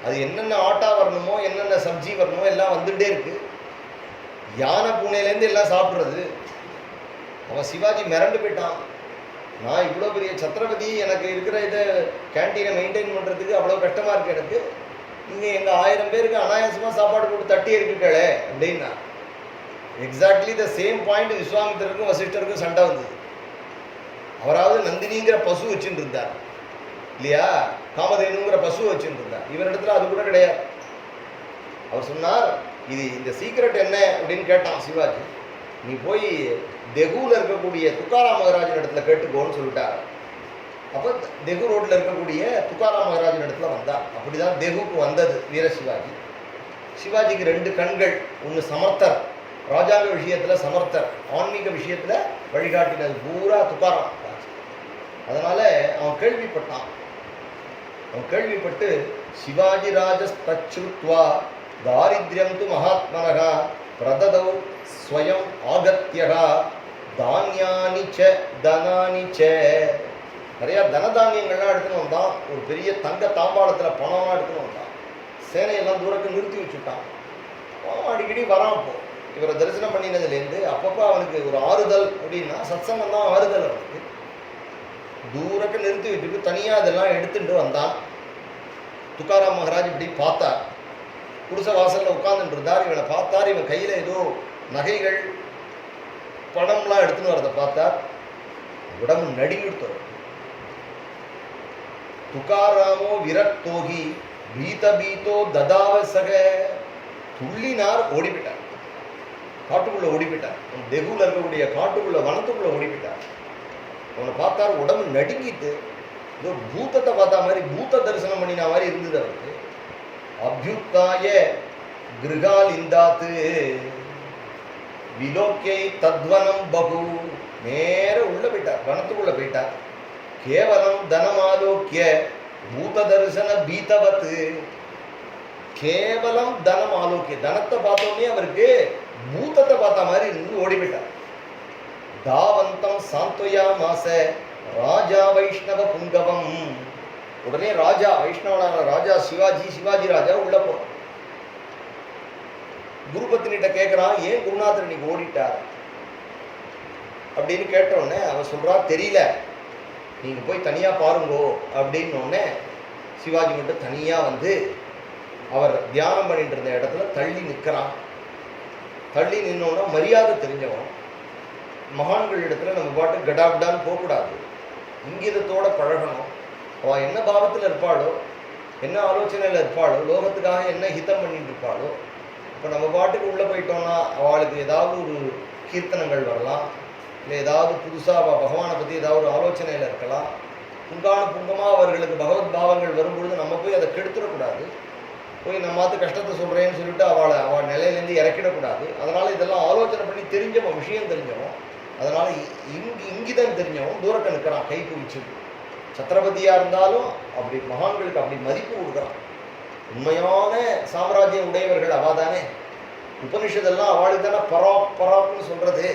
அது என்னென்ன ஆட்டா வரணுமோ என்னென்ன சப்ஜி வரணுமோ எல்லாம் வந்துட்டே இருக்கு. யானை பூனையிலேருந்து எல்லாம் சாப்பிட்றது. அவன் சிவாஜி மிரண்டு போயிட்டான். நான் இவ்வளோ பெரிய சத்ரபதி, எனக்கு இருக்கிற இதை கேன்டீனை மெயின்டைன் பண்ணுறதுக்கு அவ்வளோ கஷ்டமாக இருக்குது எனக்கு, நீங்கள் எங்கள் 1000 பேருக்கு அனாயாசமாக சாப்பாடு போட்டு தட்டி இருக்குங்களே அப்படின்னா. எக்ஸாக்ட்லி த சேம் பாயிண்ட் விஸ்வாமித்திரருக்கும் வசிஷ்டருக்கும் சண்டை வந்தது. அவராவது நந்தினிங்கிற பசு வச்சுட்டு இருந்தார் இல்லையா, காமதேனுங்கிற பசு வச்சுட்டு இருந்தார். இவரிடத்துல அது கூட கிடையாது. அவர் சொன்னார், இது இந்த சீக்ரெட் என்ன அப்படின்னு கேட்டான் சிவாஜி. நீ போய் தெகுல இருக்கக்கூடிய துக்காராம் மகராஜன் இடத்துல கேட்டுக்கோன்னு சொல்லிட்டார். அப்போ தெகு ரோட்ல இருக்கக்கூடிய துக்காராம் மகராஜன் இடத்துல வந்தார். அப்படிதான் தெகுக்கு வந்தது வீர சிவாஜி. சிவாஜிக்கு 2 கண்கள், ஒன்று சமர்த்தர், ராஜாங்க விஷயத்துல சமர்த்தர், ஆன்மீக விஷயத்துல வழிகாட்டினது பூரா துக்காராம். அதனால அவன் கேள்விப்பட்டு சிவாஜி ராஜஸ்தச்சுத்வா தாரித்யம் து மகாத்மனஹா பிரததௌ ஸ்வயம் ஆகத்யஹா தானியானி ச தனானி ச. நிறைய தனதானியங்கள்லாம் எடுத்துன்னு வந்தான். ஒரு பெரிய தங்க தாம்பாளத்தில் பணம்லாம் எடுத்துன்னு வந்தான். சேனையெல்லாம் தூரத்துக்கு நிறுத்தி வச்சுட்டான். அடிக்கடி வரான். அப்போ இவரை தரிசனம் பண்ணினதுலேருந்து அப்பப்போ அவனுக்கு ஒரு ஆறுதல் அப்படின்னா சத்சங்கம் தான் ஆறுதல். அவனுக்கு தூரக்கு நிறுத்தி விட்டுட்டு தனியாக அதெல்லாம் எடுத்துட்டு வந்தான். துக்காராம் மகராஜ் இப்படி பார்த்தார். குடிசை வாசலில் உட்கார்ந்துட்டு இருந்தார். இவனை பார்த்தார். இவன் கையில் ஏதோ நகைகள் பணம்லாம் எடுத்துன்னு வரதை பார்த்தார். உடம்பு நடுங்கிட்டு. துக்காராமோ விரக்தோகி பீதோ ததாவசக. துள்ளினார், ஓடிவிட்டார். காட்டுக்குள்ள ஓடிவிட்டார். தெகுல இருக்கக்கூடிய காட்டுக்குள்ள வனத்துக்குள்ள ஓடிவிட்டார். அவனை பார்த்தார், உடம்பு நடுங்கிட்டு ஏதோ பூத்தத்தை பார்த்தா மாதிரி, பூத்த தரிசனம் பண்ணின மாதிரி இருந்தது அவருக்கு. அபியுக்தாய கிருகால் இந்தாத்து விலோக்கியை தத்வனம் பகு. நேர உள்ள போயிட்டார், வனத்துக்குள்ள போயிட்டார். கேவலம் தனமாலோக்கிய பூத தரிசன பீதவத்து. கேவலம் தனம் ஆலோக்கிய, தனத்தை பார்த்தோன்னே அவருக்கு பூத்தத்தை பார்த்த மாதிரி இருந்து ஓடி போயிட்டார். தாவந்தம் சாந்தோயா மாச ராஜா வைஷ்ணவ புங்கவம். உடனே ராஜா, வைஷ்ணவனான ராஜா சிவாஜி ராஜா உள்ள போறான். குருபத்தினிட்ட கேட்கிறான், ஏன் குருநாதர் இன்னைக்கு ஓடிட்டார் அப்படின்னு கேட்டோடனே அவன் சொல்றா, தெரியல, நீங்க போய் தனியா பாருங்கோ அப்படின்னோடனே சிவாஜி மட்டும் தனியா வந்து அவர் தியானம் பண்ணிட்டு இருந்த இடத்துல தள்ளி நிற்கிறான். தள்ளி நின்னோன்னா மரியாதை தெரிஞ்சவன். மகான்கள் இடத்துல நம்ம பாட்டு கடாப்டான்னு போகக்கூடாது, இங்கிதத்தோட பழகணும். அவள் என்ன பாவத்தில் இருப்பாளோ, என்ன ஆலோசனையில் இருப்பாளோ, லோகத்துக்காக என்ன ஹிதம் பண்ணிட்டு இருப்பாளோ, இப்போ நம்ம பாட்டுக்கு உள்ளே போயிட்டோம்னா அவளுக்கு ஏதாவது ஒரு கீர்த்தனங்கள் வரலாம், இல்லை ஏதாவது புதுசாக பகவானை பற்றி ஏதாவது ஒரு ஆலோசனையில் இருக்கலாம். புங்கமாக அவர்களுக்கு பகவத் பாவங்கள் வரும்பொழுது நம்ம போய் அதை கெடுத்துடக்கூடாது. போய் நம்ம மாற்று கஷ்டத்தை சொல்கிறேன்னு சொல்லிட்டு அவள் நிலையிலேருந்து இறக்கிடக்கூடாது. அதனால் இதெல்லாம் ஆலோசனை பண்ணி தெரிஞ்சவன், விஷயம் தெரிஞ்சவன், அதனால் இங்கிதான் தெரிஞ்சவன் தூரத்தை நிற்கிறான் கை குவிச்சு. சத்திரபதியாக இருந்தாலும் அப்படி மகான்களுக்கு அப்படி மதிப்பு கொடுக்குறான். உண்மையான சாம்ராஜ்யம் உடையவர்கள் அவள் தானே. உபனிஷதெல்லாம் அவளுக்கு தானே பராப்னு சொல்கிறது.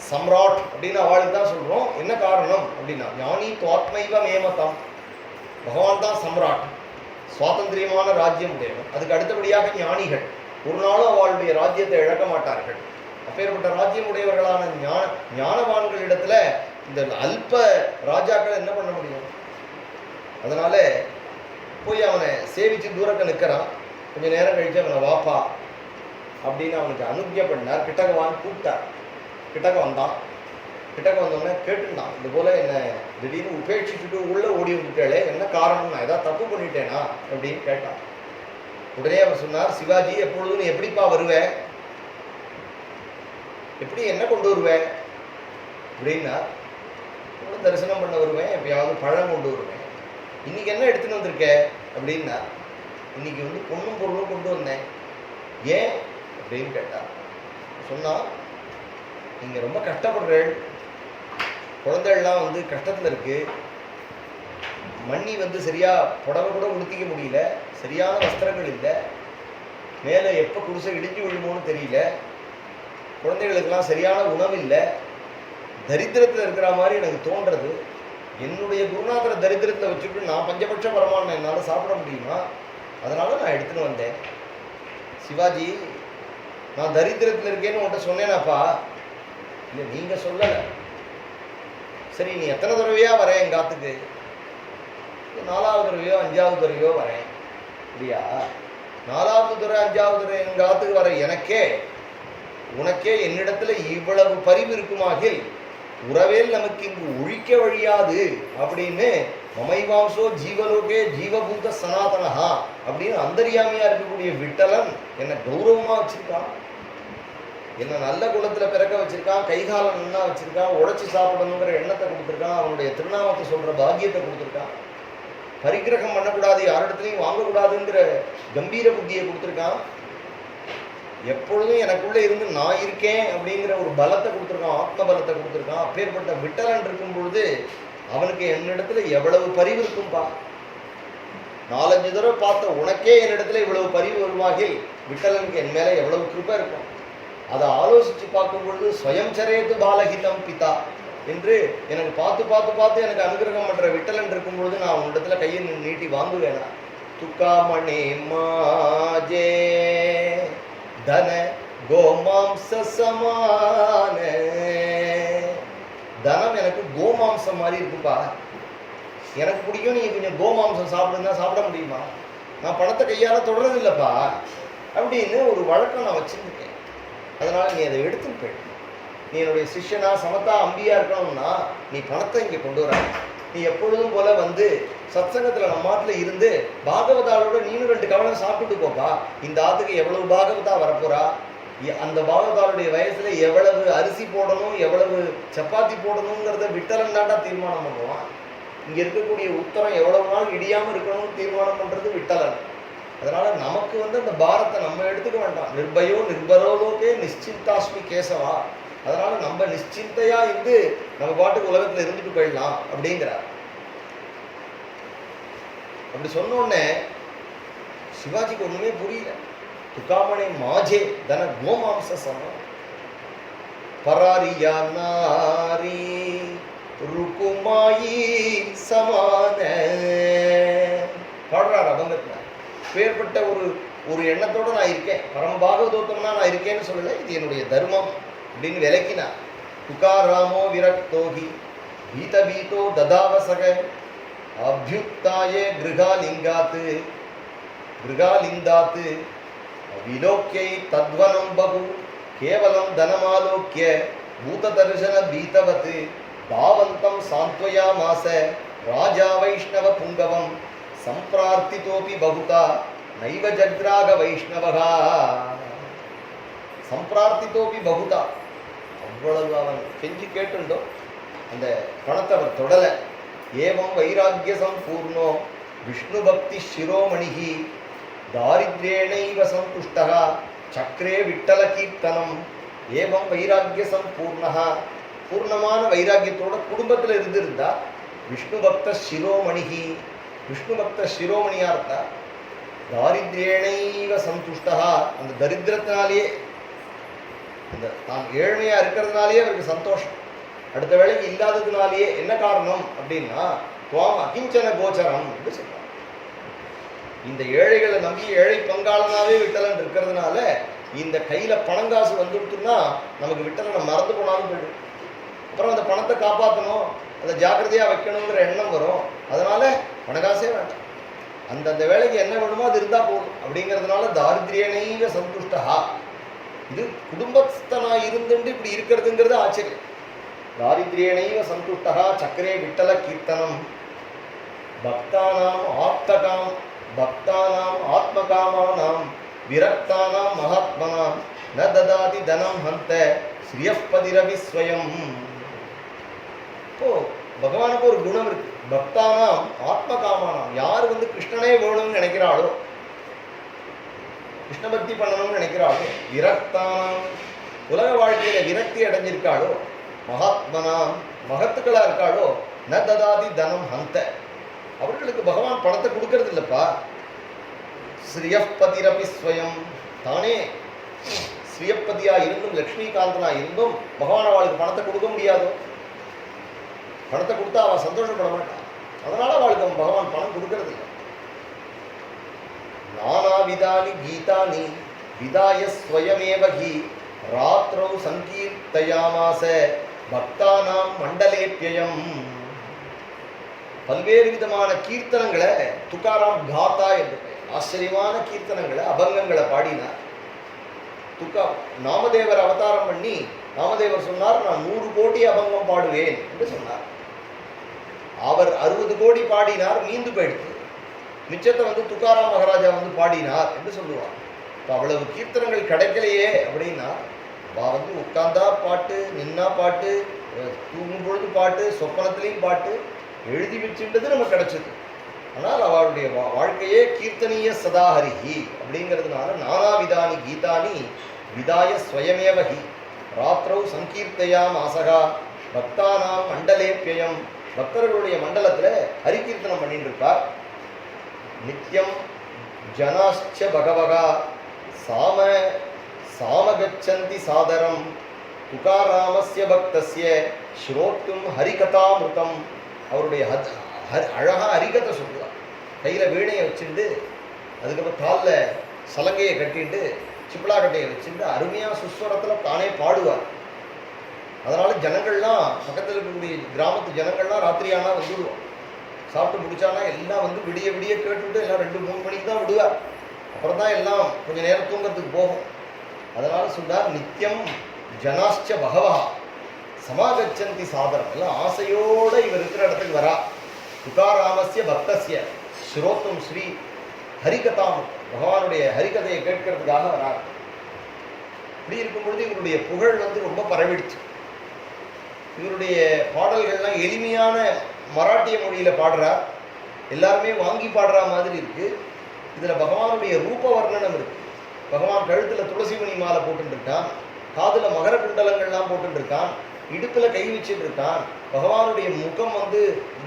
சம்ராட் அப்படின்னு அவளுக்கு தான் சொல்கிறோம். என்ன காரணம் அப்படின்னா, ஞானி துவாத்மைவ மேமதம், பகவான் தான் சம்ராட், சுவாதந்திரியமான ராஜ்யம் உடையவன். அதுக்கு அடுத்தபடியாக ஞானிகள் ஒரு நாளும் அவளுடைய ராஜ்யத்தை இழக்க மாட்டார்கள். அப்பேற்பட்ட ராஜ்யம் உடையவர்களான ஞானவான்களிடத்துல இந்த அல்ப ராஜாக்கள் என்ன பண்ண முடியும்? அதனால போய் அவனை சேவிச்சு தூரக்க நிற்கிறான். கொஞ்சம் நேரம் கழிச்சு அவனை வாப்பா அப்படின்னு அவனுக்கு அனுஜ்ஞை பண்ணார். கிட்டகவான் கூப்பிட்டார். கிட்டக வந்தான். கிட்டக வந்தோடனே கேட்டுட்டான், இது போல என்ன திடீர்னு உபேட்சிச்சுட்டு உள்ள ஓடி வந்துட்டாளே, என்ன காரணம், நான் ஏதாவது தப்பு பண்ணிட்டேனா அப்படின்னு கேட்டான். உடனே அவர் சொன்னார், சிவாஜி எப்பொழுதும் நீ எப்படிப்பா வருவேன், எப்படி என்ன கொண்டு வருவேன் அப்படின்னா, தரிசனம் பண்ண வருவேன், எப்பயாவது பழம் கொண்டு வருவேன். இன்னைக்கு என்ன எடுத்துன்னு வந்திருக்க அப்படின்னா, இன்னைக்கு வந்து பொண்ணும் பொருளும் கொண்டு வந்தேன். ஏன் அப்படின்னு கேட்டா, சொன்னா, நீங்க ரொம்ப கஷ்டப்படுறேன், குழந்தைகள்லாம் வந்து கஷ்டத்துல இருக்கு, மண்ணி வந்து சரியா புடவை கூட உடுத்திக்க முடியல, சரியான வஸ்திரங்கள் இல்லை, மேலே எப்போ குடிசை இடிஞ்சு விழுமோன்னு தெரியல, குழந்தைகளுக்கெல்லாம் சரியான உணவு இல்லை, தரித்திரத்தில் இருக்கிற மாதிரி எனக்கு தோன்றது. என்னுடைய குருநாதரை தரித்திரத்தில் வச்சுட்டு நான் பஞ்சபட்ச பரமானம் என்னால் சாப்பிட முடியுமா? அதனால நான் எடுத்துன்னு வந்தேன். சிவாஜி, நான் தரித்திரத்தில் இருக்கேன்னு உன்கிட்ட சொன்னேனாப்பா? இல்லை, நீங்கள் சொல்லலை. சரி, நீ எத்தனை தடவையா வரேன் எங்கள் காத்துக்கு? 4வது தடவையோ 5வது தடவையோ வரேன். இல்லையா? 4வது தடவை 5வது தடவை எங்கள் காத்துக்கு வர உனக்கே என்னிடத்துல இவ்வளவு பரிவு இருக்குமாகில் உறவேல் நமக்கு இங்கு ஒழிக்க வழியாது அப்படின்னு மமைவாம்சோ ஜீவலோகே ஜீவபூத சனாதனஹா அப்படின்னு அந்தரியாமையா இருக்கக்கூடிய விட்டலன் என்னை கௌரவமா வச்சிருக்கான், என்னை நல்ல குலத்துல பிறக்க வச்சிருக்கான், கைகாலம் நல்லா வச்சிருக்கான், உழைச்சி சாப்பிடணுங்கிற எண்ணத்தை கொடுத்துருக்கான், அவனுடைய திருநாமத்தை சொல்ற பாக்கியத்தை கொடுத்துருக்கான், பரிகிரகம் பண்ணக்கூடாது, யாரிடத்துலையும் வாங்கக்கூடாதுங்கிற கம்பீர புத்தியை கொடுத்துருக்கான், எப்பொழுதும் எனக்குள்ளே இருந்து நான் இருக்கேன் அப்படிங்கிற ஒரு பலத்தை கொடுத்துருக்கான், ஆத்ம பலத்தை கொடுத்துருக்கான். அப்பேற்பட்ட விட்டலன் இருக்கும் பொழுது அவனுக்கு என்னிடத்துல எவ்வளவு பரிவு இருக்கும்பா. 4-5 தடவை பார்த்த உனக்கே என்னிடத்துல இவ்வளவு பரிவு வருவாகில் விட்டலனுக்கு என் மேலே எவ்வளவு கிருபை இருக்கும். அதை ஆலோசித்து பார்க்கும் பொழுது ஸ்வயம் சரேது பாலஹிதம் பிதா என்று எனக்கு பார்த்து எனக்கு அனுகிரகம் பண்ற விட்டலன் இருக்கும் பொழுது நான் உன்னிடத்துல கையை நீட்டி வாங்குவேனா? துக்காமணி மாஜே தன கோமாம்ச சமான, தனம் எனக்கு கோமாம்சம் மாதிரி இருக்குப்பா, எனக்கு பிடிக்கும், நீங்க கொஞ்சம் கோமாம்சம் சாப்பிடுன்னா சாப்பிட முடியுமா? நான் பணத்தை கையால தொடர்றது இல்லைப்பா அப்படின்னு ஒரு வழக்கம் நான் வச்சிருக்கேன். அதனால நீ அதை எடுத்துன்னு போயிடு. நீ என்னுடைய சிஷ்யனா சமத்தா அம்பியா இருக்கணும்னா நீ பணத்தை இங்கே கொண்டு வர. நீ எப்பொழுதும் போல வந்து சத்சங்கத்தில் நம்ம மாட்டில் இருந்து பாகவதாலோட நீனும் 2 கவனம் சாப்பிட்டு போப்பா. இந்த ஆத்துக்கு எவ்வளவு பாகவதா வரப்போறா, அந்த பாகவதாளுடைய வயசுல எவ்வளவு அரிசி போடணும், எவ்வளவு சப்பாத்தி போடணுங்கிறத விட்டலன் தாண்டா தீர்மானம் பண்ணுவான். இங்க இருக்கக்கூடிய உத்தரம் எவ்வளவு நாள் இடியாம இருக்கணும்னு தீர்மானம் பண்றது விட்டலன். அதனால நமக்கு வந்து அந்த பாரத்தை நம்ம எடுத்துக்க வேண்டாம். நிர்பயோ நிர்பரோலோகே நிச்சிந்தாஸ்மி கேசவா. அதனால நம்ம நிச்சிந்தையா இருந்து நம்ம பாட்டுக்கு உலகத்துல இருந்துட்டு போயிடலாம் அப்படிங்கிறார். அப்படி சொன்னோடனே சிவாஜிக்கு ஒண்ணுமே புரியல. துக்காமணி மாஜே தன கோமாம்ச சமம் பராரியா நாரி ருக்குமாயி சமான பாடுறார் அபங்கத்துல. பேர்பட்ட ஒரு எண்ணத்தோடு நான் இருக்கேன், பரமபாகவதோத்தம்னா நான் இருக்கேன்னு சொல்லலை, இது என்னுடைய தர்மம் அப்படின்னு விளக்கினார். துகாராமோ விரக்தோகி பீத பீதோ ததாவசக அபியுக்தாயே கிருகாலிந்தாத்து விலோக்கியை தத்வனம் பகு கேவலம் தனமாலோக்கிய பூததர்சன பீதவத் தாவந்தம் சாந்த்வயாமாச ராஜா வைஷ்ணவ புங்கவம் சம்பிரார்த்திதோபி பகுதா நைவ ஜக்ராக வைஷ்ணவகா. சம்பிரார்த்திதோபி பகுதா, அவ்வளவு அவன் கெஞ்சி கேட்டுண்டோ அந்த பணத்தை அவர் தொடலை. ஏவம் வைராக்கிய சம்பூர்ணோ விஷ்ணு பக்தி சிரோமணிகி தாரித்ரேணைவ சந்துஷ்டா சக்கரே விட்டல கீர்த்தனம். ஏவம் வைராக்கிய சம்பூர்ணா, பூர்ணமான வைராக்கியத்தோட குடும்பத்தில் இருந்திருந்தா விஷ்ணு பக்த சிரோமணிகி, விஷ்ணு பக்த சிரோமணியா இருந்தா. தாரித்ரேணைவ சந்துஷ்டா, அந்த தரித்திரத்தினாலேயே, அந்த தான் ஏழ்மையா இருக்கிறதுனாலேயே அவருக்கு சந்தோஷம். அடுத்த வேளைக்கு இல்லாததுனாலேயே என்ன காரணம் அப்படின்னா துவாம் அகிஞ்சன கோச்சரம் என்று சொல்றார். இந்த ஏழைகளை நம்பி ஏழை பங்காளனாவே விட்டலன் இருக்கிறதுனால இந்த கையில பணங்காசு வந்துடுத்துன்னா நமக்கு விட்டலனை மறந்து போனாலும் போயிடும். அப்புறம் அந்த பணத்தை காப்பாற்றணும், அதை ஜாக்கிரதையா வைக்கணுங்கிற எண்ணம் வரும். அதனால பணங்காசே வேண்டாம், அந்தந்த வேலைக்கு என்ன வேணுமோ அது இருந்தா போதும் அப்படிங்கிறதுனால தாரித்ரியனைவ சந்துஷ்டா. இது குடும்பஸ்தனா இருந்துட்டு இப்படி இருக்கிறதுங்கிறது ஆச்சரியம். தாரித்ரியனைவ சந்துஷ்டா சக்கரே விட்டல கீர்த்தனம். பக்தானாம் ஆத்மகாமானாம் விரக்தானாம் மகாத்மனாம் ந ததாதி தனம் ஹந்த ஸ்ரீயப்பதிரவி ஸ்வயம். இப்போ பகவானுக்கு ஒரு குணம் இருக்கு. பக்தானாம் ஆத்மகாமானாம், யார் கிருஷ்ணனே வேணும்னு நினைக்கிறாளோ, கிருஷ்ண பக்தி பண்ணணும்னு நினைக்கிறாளோ, விரக்தானாம் உலக வாழ்க்கையில விரக்தி அடைஞ்சிருக்காளோ, மகாத்மனாம் மகத்துக்களா இருக்காளோ, ந ததாதி தனம் ஹந்த, அவர்களுக்கு பகவான் பணத்தை கொடுக்கறது இல்லப்பா. ஸ்ரீயப்பதிரபி ஸ்வயம், தானே ஸ்ரீயப்பதியா இருந்தும் லக்ஷ்மிகாந்தனா இருந்தும் பகவான் அவளுக்கு பணத்தை கொடுக்க முடியாதோ. பணத்தை கொடுத்தா அவன் சந்தோஷப்பட மாட்டான், அதனால அவளுக்கு பகவான் பணம் கொடுக்கறது இல்லை. நானா விதானி கீதானி விதாய ஸ்வயமேவகி ராத்ரௌ சங்கீர்த்தயாமாச பக்தானாம் மண்டலேப்யம். பல்வேறு விதமான கீர்த்தனங்களை துக்காராம் காத்தா என்று ஆச்சரியமான கீர்த்தனங்களை அபங்கங்களை பாடினார். நாமதேவர் அவதாரம் பண்ணி நாமதேவர் சொன்னார், நான் 100 கோடி அபங்கம் பாடுவேன் என்று சொன்னார். அவர் 60 கோடி பாடினார், மீந்து போயிடுத்து. மிச்சத்தை துக்காராம் மகாராஜா பாடினார் என்று சொல்லுவார். இப்போ அவ்வளவு கீர்த்தனங்கள் கிடைக்கலையே அப்படின்னா உட்கார்ந்தா பாட்டு, நின்னா பாட்டு, தூங்கும் பொழுது பாட்டு, சொப்பனத்திலையும் பாட்டு எழுதி வச்சுன்றது நமக்கு கிடைச்சது. ஆனால் அவளுடைய வாழ்க்கையே கீர்த்தனீய சதாஹரிஹி அப்படிங்கிறதுனால நானா விதானி கீதானி விதாய ஸ்வயமேவஹி ராத்திரௌ சங்கீர்த்தையா மாசகா பக்தானாம் மண்டலேப்யம். பக்தர்களுடைய மண்டலத்தில் ஹரிகீர்த்தனம் பண்ணிட்டு இருப்பார். நித்யம் ஜனாச்ச பகவகா சாமகச்சந்தி சாதரம் துகாராமஸ்ய பக்தஸ்ய ஸ்ரோத்தும் ஹரிகதாமிருதம். அவருடைய அழகா ஹரிகதை சொல்லுவார். கையில் வீணையை வச்சுட்டு, அதுக்கப்புறம் காலில் சலங்கையை கட்டிட்டு, சிப்பிளா கட்டையை வச்சுட்டு அருமையாக சுஸ்வரத்தில் தானே பாடுவார். அதனால ஜனங்கள்லாம், பக்கத்தில் இருக்கக்கூடிய கிராமத்து ஜனங்கள்லாம் ராத்திரியானா வந்துடுவோம். சாப்பிட்டு முடிச்சானா எல்லாம் விடிய விடிய கேட்டுவிட்டு எல்லாம் 2-3 மணிக்கு தான் விடுவார். அப்புறம் தான் எல்லாம் கொஞ்சம் நேரம் தூங்கிறதுக்கு போகும். அதனால சொல்றார், நித்தியம் ஜனாச்ச பகவா சமாகச்சந்தி சாதனம். எல்லாம் ஆசையோடு இவர் இருக்கிற இடத்துக்கு வரா. துகாராமஸ்ய பக்தஸ்ய ஸ்ரோத்தும் ஸ்ரீ ஹரிகதாம், பகவானுடைய ஹரிகதையை கேட்கறதுக்காக வரார். இப்படி இருக்கும் பொழுது இவருடைய புகழ் ரொம்ப பரவிடுச்சு. இவருடைய பாடல்கள்லாம் எளிமையான மராட்டிய மொழியில பாடுறார். எல்லாருமே வாங்கி பாடுற மாதிரி இருக்கு. இதுல பகவானுடைய ரூப வர்ணனம் இருக்கு. பகவான் கழுத்துல துளசிமணி மாலை போட்டு இருக்கான், காதுல மகர குண்டலங்கள்லாம் போட்டு இருக்கான், இடுப்புல கை வச்சுட்டு இருக்கான். பகவானுடைய முகம்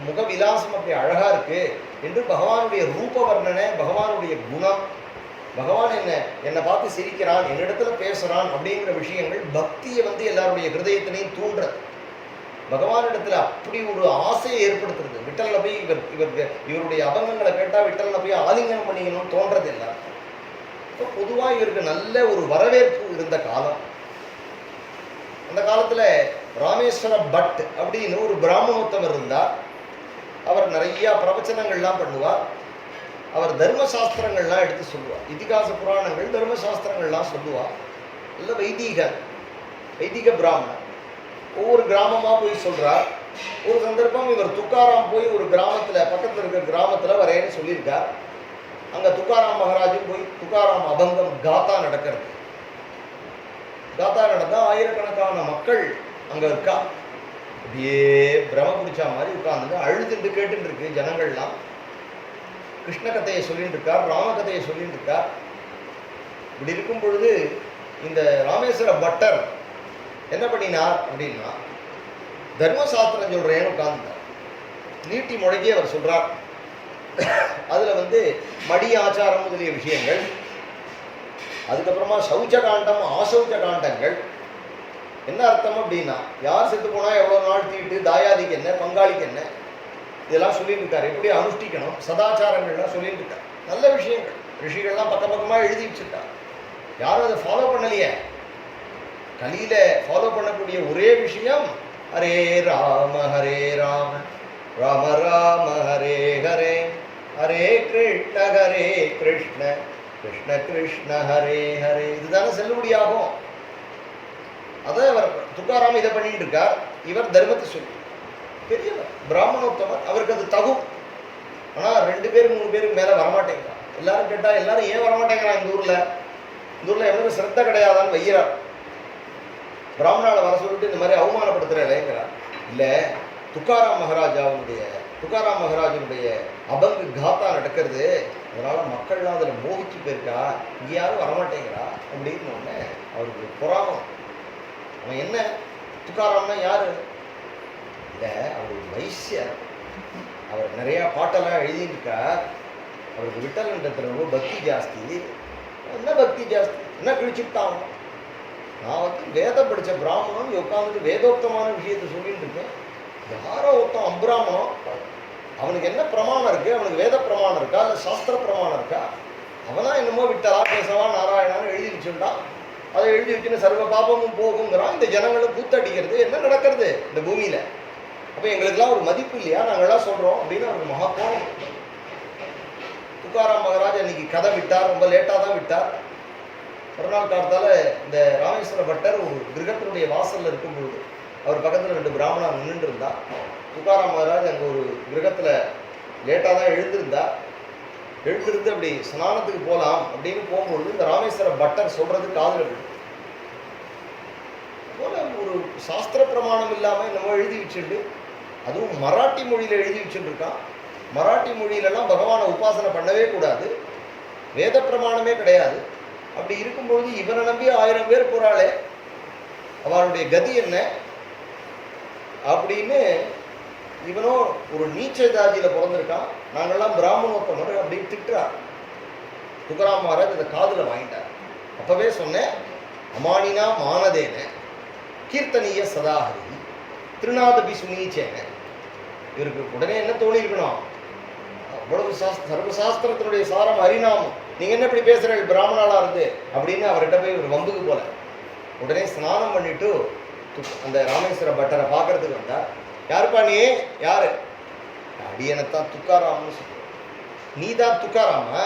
முக விலாசம் அப்படி அழகா இருக்கு என்று பகவானுடைய ரூப வர்ணனை, பகவானுடைய குணம், பகவான் என்னை பார்த்து சிரிக்கிறான், என்னிடத்துல பேசுறான் அப்படிங்கிற விஷயங்கள் பக்தியை எல்லாருடைய ஹிருதயத்திலையும் தூண்டுறது. பகவானிடத்துல அப்படி ஒரு ஆசையை ஏற்படுத்துறது. விட்டல்ல போய் இவருடைய அபங்கங்களை கேட்டால் விட்டல்ல போய் ஆலிங்கனம் பண்ணிக்கணும்னு தோன்றது இல்லை. இப்போ பொதுவாக இவருக்கு நல்ல ஒரு வரவேற்பு இருந்த காலம். அந்த காலத்தில் ராமேஸ்வர பட் அப்படின்னு ஒரு பிராமணோத்தமர் இருந்தார். அவர் நிறைய பிரவச்சனங்கள்லாம் பண்ணுவார். அவர் தர்மசாஸ்திரங்கள்லாம் எடுத்து சொல்லுவார். இதிகாச புராணங்கள் தர்மசாஸ்திரங்கள்லாம் சொல்லுவார். இல்லை வைதிக பிராமணர். ஒவ்வொரு கிராமமாக போய் சொல்கிறார். ஒரு சந்தர்ப்பம் இவர் துக்காராம் போய் ஒரு கிராமத்தில், பக்கத்தில் இருக்கிற கிராமத்தில் வரேன்னு சொல்லியிருக்கார். அங்கே துக்காராம் மகாராஜும் போய் துக்காராம் அபங்கம் காத்தா நடக்கிறது. காத்தா நடந்தால் ஆயிரக்கணக்கான மக்கள் அங்கே இருக்கா. அப்படியே பிரம பிடிச்சா மாதிரி உட்கார்ந்து அழுதுட்டு கேட்டுட்டு இருக்கு ஜனங்கள்லாம். கிருஷ்ண கதையை சொல்லிட்டு இருக்கார், ராம கதையை சொல்லிட்டு இருக்கார். இப்படி இருக்கும் பொழுது இந்த ராமேஸ்வர பட்டர் என்ன பண்ணினார் அப்படின்னா, தர்மசாஸ்திரம் சொல்றேன்னு உட்கார்ந்தார். நீட்டி முழங்கி அவர் சொல்றார். அதுல மடி ஆச்சாரம் முதலிய விஷயங்கள், அதுக்கப்புறமா சௌச்ச காண்டம், ஆசௌச்ச காண்டங்கள். என்ன அர்த்தம் அப்படின்னா, யார் செத்து போனா எவ்வளவு நாள் தீட்டு, தாயாதிக்கு என்ன, பங்காளிக்கு என்ன, இதெல்லாம் சொல்லிட்டு இருக்காரு. எப்படி அனுஷ்டிக்கணும், சதாச்சாரங்கள்லாம் சொல்லிட்டு இருக்காரு. நல்ல விஷயங்கள் ரிஷிகள்லாம் பக்கமா எழுதி வச்சிருக்காரு. யாரும் அதை ஃபாலோ பண்ணலையே. கலியில ஃபாலோ பண்ணக்கூடிய ஒரே விஷயம் ஹரே ராம ராம ராம ஹரே ஹரே, ஹரே கிருஷ்ண கிருஷ்ண கிருஷ்ண ஹரே ஹரே. இதுதானே செல்லுபடியாகும். அதை அவர் துக்காராம் இதை பண்ணிட்டு இருக்கார். இவர் தர்மத்தை சொல்லி பெரியவர், பிராமணோத்தமர், அவருக்கு அது தகும். ஆனால் 2 பேர் 3 பேருக்கு மேலே வரமாட்டேங்கிறார். எல்லாரும் கேட்டால் எல்லாரும் ஏன் வரமாட்டேங்கிறான் இந்த ஊரில் எவனுக்கு சிரத்த கிடையாதான்னு வைக்கிறார். பிராமணாவை வர சொல்லிட்டு இந்த மாதிரி அவமானப்படுத்துகிறேங்கிறார். இல்லை, துக்காராம் மகாராஜனுடைய அபங்கு காத்தா நடக்கிறது, அதனால மக்கள்லாம் அதில் மோகிச்சு போயிருக்கா, இங்கே யாரும் வரமாட்டேங்கிறா அப்படின்னு ஒன்று அவருக்கு பொறாமம். அவன் என்ன, துக்காராம்னா யாரு? இல்லை, அவர் ஒரு வைசியர். அவர் நிறையா பாட்டெல்லாம் எழுதியிருக்கார். அவருக்கு விட்டலன்றத்தில் ரொம்ப பக்தி ஜாஸ்தி. என்ன பக்தி ஜாஸ்தி, என்ன கிழிச்சுட்டான். நான் வேதம் படித்த பிராமணன் உட்காந்துட்டு வேதோக்தமான விஷயத்தை சொல்லிட்டு இருக்கேன். யாரோ ஒருத்தன் அப்ராமணம், அவனுக்கு என்ன பிரமாணம் இருக்குது, அவனுக்கு வேத பிரமாணம் இருக்கா இல்லை சாஸ்திர பிரமாணம் இருக்கா? அவனா என்னமோ விட்டலா கேசவா நாராயணான்னு எழுதி வச்சுட்டான். அதை எழுதி வச்சுன்னு சர்வ பாபமும் போகுங்கிறான். இந்த ஜனங்களும் கூத்தடிக்கிறது என்ன நடக்கிறது இந்த பூமியில்? அப்போ எங்களுக்கெல்லாம் ஒரு மதிப்பு இல்லையா, நாங்கள்லாம் சொல்கிறோம் அப்படின்னு அவருக்கு மகா கோபம். துக்காராம் மகாராஜ் அன்னைக்கு கதை விட்டார், ரொம்ப லேட்டாக தான் விட்டார். மறுநாள் காலத்தால் இந்த ராமேஸ்வர பட்டர் ஒரு கிரகத்தினுடைய வாசலில் இருக்கும்பொழுது அவர் பக்கத்தில் 2 பிராமணர் நின்றுட்டு இருந்தா. துக்காராம் மகாராஜ் அங்கே ஒரு கிரகத்தில் லேட்டாக தான் எழுந்திருந்து அப்படி ஸ்நானத்துக்கு போகலாம் அப்படின்னு போகும்பொழுது இந்த ராமேஸ்வர பட்டர் சொல்றது காதில் விழுது. போல ஒரு சாஸ்திர பிரமாணம் இல்லாமல் என்னமோ எழுதி வச்சுட்டு, அதுவும் மராட்டி மொழியில் எழுதி வச்சுட்டு இருக்கான். மராட்டி மொழியிலெல்லாம் பகவானை உபாசனை பண்ணவே கூடாது, வேத பிரமாணமே கிடையாது. அப்படி இருக்கும்பொழுது இவனை நம்பி 1000 பேர் போறாளே, அவளுடைய கதி என்ன அப்படின்னு இவனோ ஒரு நீச்ச ஜாதியில் பிறந்திருக்கான், நாங்கள்லாம் பிராமணோத்தமர் அப்படின்னு திட்டுறார். துக்காராம் மகாராஜ் அதை காதில் வாங்கிட்டார். அப்பவே சொன்னேன், அமானினா மானதேன கீர்த்தனீய சதாஹரி திருநாதபி சுனீச்சேன. இவருக்கு உடனே என்ன தோணி இருக்கணும், அவ்வளவு சர்வசாஸ்திரத்தினுடைய சாரம் ஹரிநாமம், நீங்க என்ன இப்படி பேசுறீங்க பிராமணாலா இருந்து அப்படின்னு அவர்கிட்ட போய் ஒரு வம்புக்கு போல. உடனே ஸ்நானம் பண்ணிட்டு அந்த ராமேஸ்வர பட்டரை பார்க்கறதுக்கு வந்தா. யாருப்பா நீ? யாரு? அடியனைத்தான் துக்காராம்னு சொல்ற. நீ தான் துக்காராமா?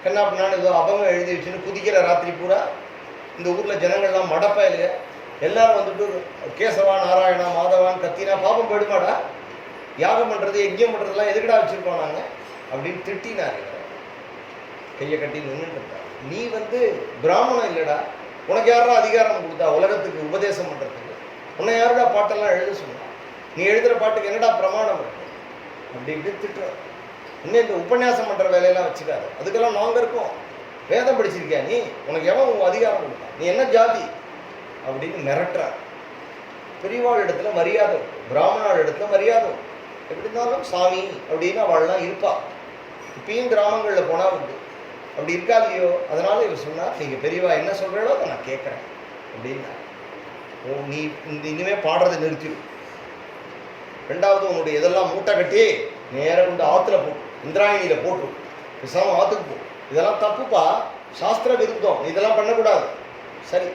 கண்ணா பின்னான்னு ஏதோ அபங்கம் எழுதி வச்சுன்னு குதிக்கிற ராத்திரி பூரா இந்த ஊர்ல ஜனங்கள்லாம் மடப்பயலுங்க எல்லாரும் வந்துட்டு கேசவா நாராயணா மாதவான் கத்தினா பாபம் போயிடுமாடா, யாகம் பண்றது யஜ்யம் பண்றதுலாம் எதுக்கடா வச்சிருக்கோம் நாங்க அப்படின்னு திட்டினாரு. கையை கட்டி நின்றுட்டு இருந்தா. நீ பிராமணன் இல்லடா, உனக்கு யாரா அதிகாரம் கொடுத்தா உலகத்துக்கு உபதேசம் பண்றதுக்கு? உன்னை யாருடா பாட்டெல்லாம் எழுத சொன்னா? நீ எழுதுற பாட்டுக்கு என்னடா பிரமாணம் இருக்கு அப்படி இப்படி திட்டுற. இன்னும் இந்த உபன்யாசம் பண்ற வேலையெல்லாம் வச்சுக்காது, அதுக்கெல்லாம் நாங்க இருக்கோம். வேதம் படிச்சிருக்கியா நீ? உனக்கு எவன் உன் அதிகாரம் கொடுத்தா? நீ என்ன ஜாதி அப்படின்னு மிரட்டுறார். பெரியவாள் இடத்துல மரியாதை, பிராமணாள் இடத்துல மரியாதை. எப்படி இருந்தாலும் சாமி அப்படின்னு அவள்லாம் இருப்பா. இப்பயும் கிராமங்களில் போனால் உண்டு, அப்படி இருக்கா இல்லையோ? அதனால இவர் சொன்னார், நீங்கள் பெரியவா என்ன சொல்கிறீங்களோ அதை நான் கேட்குறேன் அப்படின்னா. நீ இனிமேல் பாடுறதை நிறுத்திடும், ரெண்டாவது உன்னுடைய இதெல்லாம் மூட்டை கட்டி நேராக கொண்டு ஆற்றுல போ, இந்திராயணியில் போட்டு பேசாம ஆற்றுக்கு போ. இதெல்லாம் தப்புப்பா, சாஸ்திர விருத்தம், இதெல்லாம் பண்ணக்கூடாது. சரி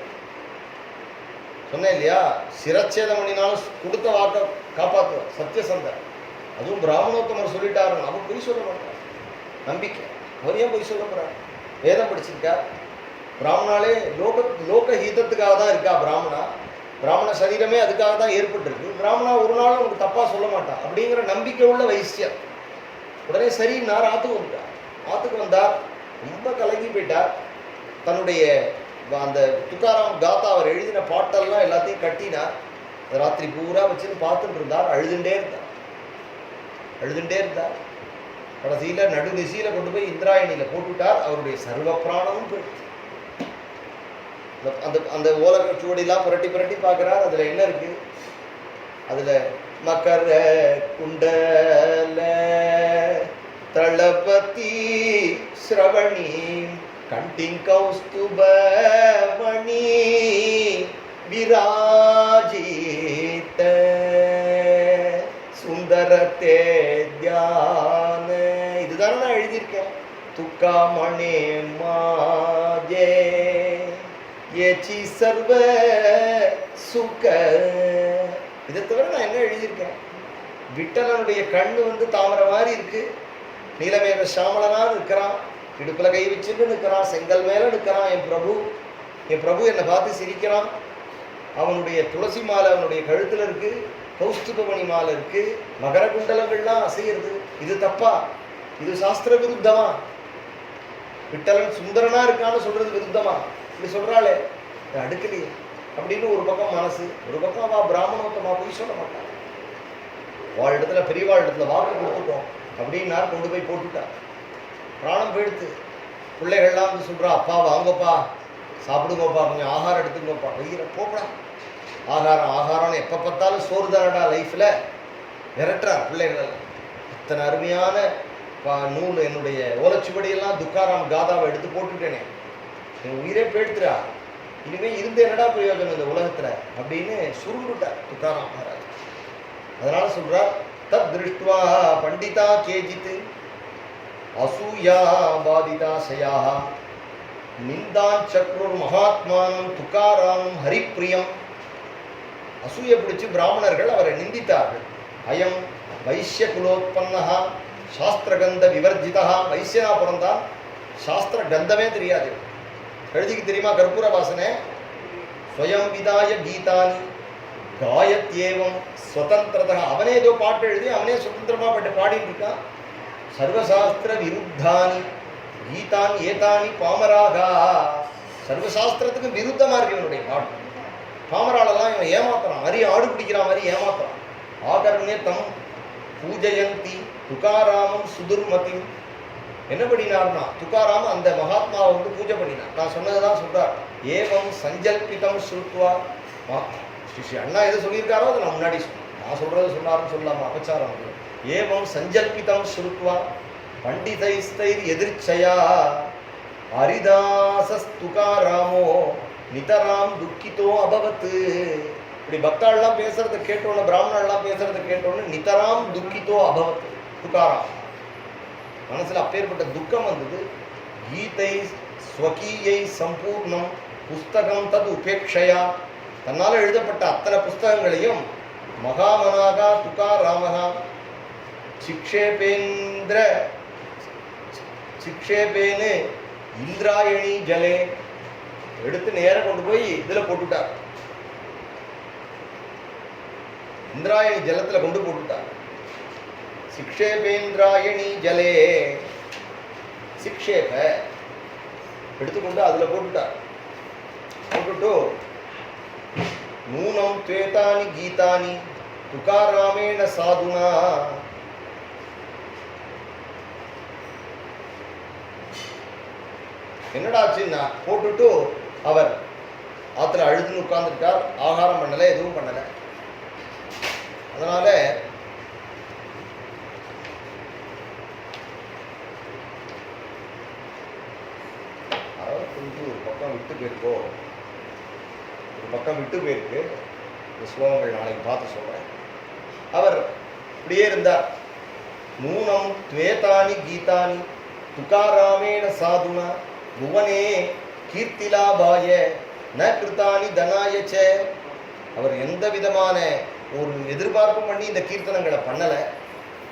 சொன்னேன் இல்லையா, சிரச்சேதம் பண்ணினாலும் கொடுத்த வார்த்தை காப்பாற்றுவார் சத்தியசந்தர். அதுவும் பிராமணோத்தமர் சொல்லிட்டாருன்னு அவர் பொய் சொல்ல மாட்டார். நம்பிக்கை. அவர் ஏன் பொய் சொல்ல போறார்? வேதம் படிச்சிருக்கார். பிராமணாலே லோக ஹீதத்துக்காக தான் இருக்கா பிராமணா. பிராமண சரீரமே அதுக்காக தான் ஏற்பட்டிருக்கு. பிராமணா ஒரு நாள் உங்களுக்கு தப்பா சொல்ல மாட்டான் அப்படிங்கிற நம்பிக்கை உள்ள வைசியர். உடனே சரின்னார், ஆத்துக்கு வந்துட்டார். ஆத்துக்கு வந்தார், ரொம்ப கலங்கி போயிட்டார். தன்னுடைய அந்த துக்காராம் காத்தா அவர் எழுதின பாட்டெல்லாம் எல்லாத்தையும் கட்டினார். ராத்திரி பூரா வச்சுன்னு பார்த்துட்டு இருந்தார். அழுதுண்டே இருந்தார். கடைசியில நடுநிசையில கொண்டு போய் இந்திராயணியில போட்டுட்டார். அவருடைய சர்வ பிராணமும் போயிடுச்சு. அந்த அந்த ஓலச்சுவடிலாம் புரட்டி புரட்டி பார்க்கிறார். அதுல என்ன இருக்கு? அதுல மக்கர குண்டல தளபதி ஸ்ரவணி கண்டிங் கௌஸ்துபமணி விராஜித சுந்தரத்தே தியான. இதுதானே நான் எழுதியிருக்கேன். துக்காமணே மாஜே ஏச்சி சர்வ சுக. இதை தவிர நான் என்ன எழுதியிருக்கேன்? விட்டலனுடைய கண்ணு தாமரை மாதிரி இருக்கு. நீலமேக சாமலனா இருக்கிறான். இடுப்புல கை வச்சுட்டு நிற்கிறான். செங்கல் மேல நிற்கிறான். என் பிரபு என்னை பார்த்து சிரிக்கிறான். அவனுடைய துளசி மாலை அவனுடைய கழுத்துல இருக்கு. கௌஸ்துபமணி மாலை இருக்கு. மகர குண்டலங்கள்லாம் அசையிறது. இது தப்பா? இது சாஸ்திர விருத்தமா? விட்டலன் சுந்தரனா இருக்கான்னு சொல்றது விருத்தமா? இப்படி சொல்றாளே, அடுக்கலையே அப்படின்னு ஒரு பக்கம் மனசு, ஒரு பக்கம் அவ பிராமணோத்தமா போய் சொல்ல மாட்டான். வாழ் இடத்துல பெரியவாழ் இடத்துல வாக்கு கொடுத்துட்டோம் அப்படின்னா கொண்டு போய் போட்டுட்டா. பிராணம் போயிடுத்து. பிள்ளைகள்லாம் சொல்றா, அப்பா வாங்கப்பா, சாப்பிடுங்கப்பா, கொஞ்சம் ஆகாரம் எடுத்துங்கப்பா. வெயில போப்படா, ஆகாரம்னு எப்போ பார்த்தாலும் சோறு தானடா லைஃப்ல விரட்டுறார் பிள்ளைகள். இத்தனை அருமையான நூல் என்னுடைய ஓலச்சுவடியெல்லாம் துக்காராம் காதாவை எடுத்து போட்டுட்டேனே, என் உயிரே போயிடுத்துறா, இனிமே இருந்து என்னடா பிரயோஜனம் இந்த உலகத்துல அப்படின்னு சுருண்டுட்டார் துக்காராம் மகாராஜ். அதனால சொல்றார், தத் திருஷ்டுவா பண்டிதா கேஜித் அசூயா பாதிதா சயா நிந்தான் சக்ருர் மகாத்மானம் துக்காராம் ஹரிப்பிரியம். அசூய பிடிச்சு பிராமணர்கள் அவரை நிந்தித்தார்கள். அயம் வைசிய குலோத்பன்னஹா சாஸ்திரகந்த விவர்ஜிதா. வைசியனா பிறந்தான், சாஸ்திர கந்தமே தெரியாது. எழுதிக்கு தெரியுமா கற்பூர வாசனை? ஸ்வயம் விதாய கீதானி காயத்யேவம் ஸ்வதந்திரதா. அவனே ஏதோ பாட்டு எழுதி அவனே சுதந்திரமா பாடிட்டு இருக்கான். சர்வசாஸ்திர விருத்தானி கீதானி ஏதானி பாமராகா. சர்வசாஸ்திரத்துக்கு விருத்தமா இருக்கு இவனுடைய பாட்டு. பாமராலெல்லாம் இவன் ஏமாத்துறான், மாதிரி ஆடு பிடிக்கிற மாதிரி ஏமாத்துறான். ஆகர்ணே தம் பூஜயந்தி துக்காராமம் சுதுர்மதி. என்ன பண்ணினார்னா, துக்காராம அந்த மகாத்மாவை பூஜை பண்ணினார். நான் சொன்னதுதான் சொல்றார். ஏவம் சஞ்சல்பிதம் ஸ்ருத்வா. ஸ்ரீ அண்ணா எது சொல்லியிருக்காரோ அதை நான் முன்னாடி சொன்னேன். நான் சொல்றது சொன்னாருன்னு சொல்லாம அபச்சாரம். ஏவம் சஞ்சல்பிதம் ஸ்ருத்வா பண்டிதைஸ்தைர் எதிர்ச்சயா ஹரிதாசஸ் துக்காராமோ நிதராம் துக்கித்தோ அபவத்து. இப்படி பக்தாள்லாம் பேசுறதை கேட்டோன்னு, பிராமணர்லாம் பேசுறதை கேட்டோன்னு நிதராம் துக்கித்தோ அபவத்து. துக்காராம் மனசுல அப்பேற்பட்ட துக்கம் வந்தது. கீதை ஸ்வகீயை சம்பூர்ணம் புஸ்தகம் தது உபேட்சையா. தன்னால் எழுதப்பட்ட அத்தனை புஸ்தகங்களையும் மகாமனாகா துக்காராமகா சிக்ஷேபேன்னு இந்திராயணி ஜலே எடுத்து நேரம் கொண்டு போய் இதுல போட்டுட்டார். இந்திராயணி ஜலத்துல கொண்டு போட்டுட்டார். சிக்ஷேபேந்திராயணி ஜலே. சிக்ஷேப எடுத்துக்கொண்டு அதுல போட்டுட்டார். போட்டுட்டு நூனம் துவேதானி கீதானி துக்காராமேண சாதுனா. என்னடாச்சுன்னா போட்டுட்டு அவர் ஆத்துல அழுதுன்னு உட்கார்ந்துட்டார். ஆகாரம் பண்ணல, எதுவும் பண்ணல. அதனால கொஞ்சம் ஒரு பக்கம் விட்டு போயிருக்கோ, ஒரு பக்கம் விட்டு போயிருக்கு. இந்த ஸ்லோகங்கள் நாளைக்கு பார்த்து சொல்றேன். அவர் இப்படியே இருந்தார். நூனம் துவேதானி கீதானி துகாராமேண சாதுனா புவனே கீர்த்திலாபாய ந கிருதானி தனாயச்ச. அவர் எந்த விதமான ஒரு எதிர்பார்ப்பும் பண்ணி இந்த கீர்த்தனங்களை பண்ணலை.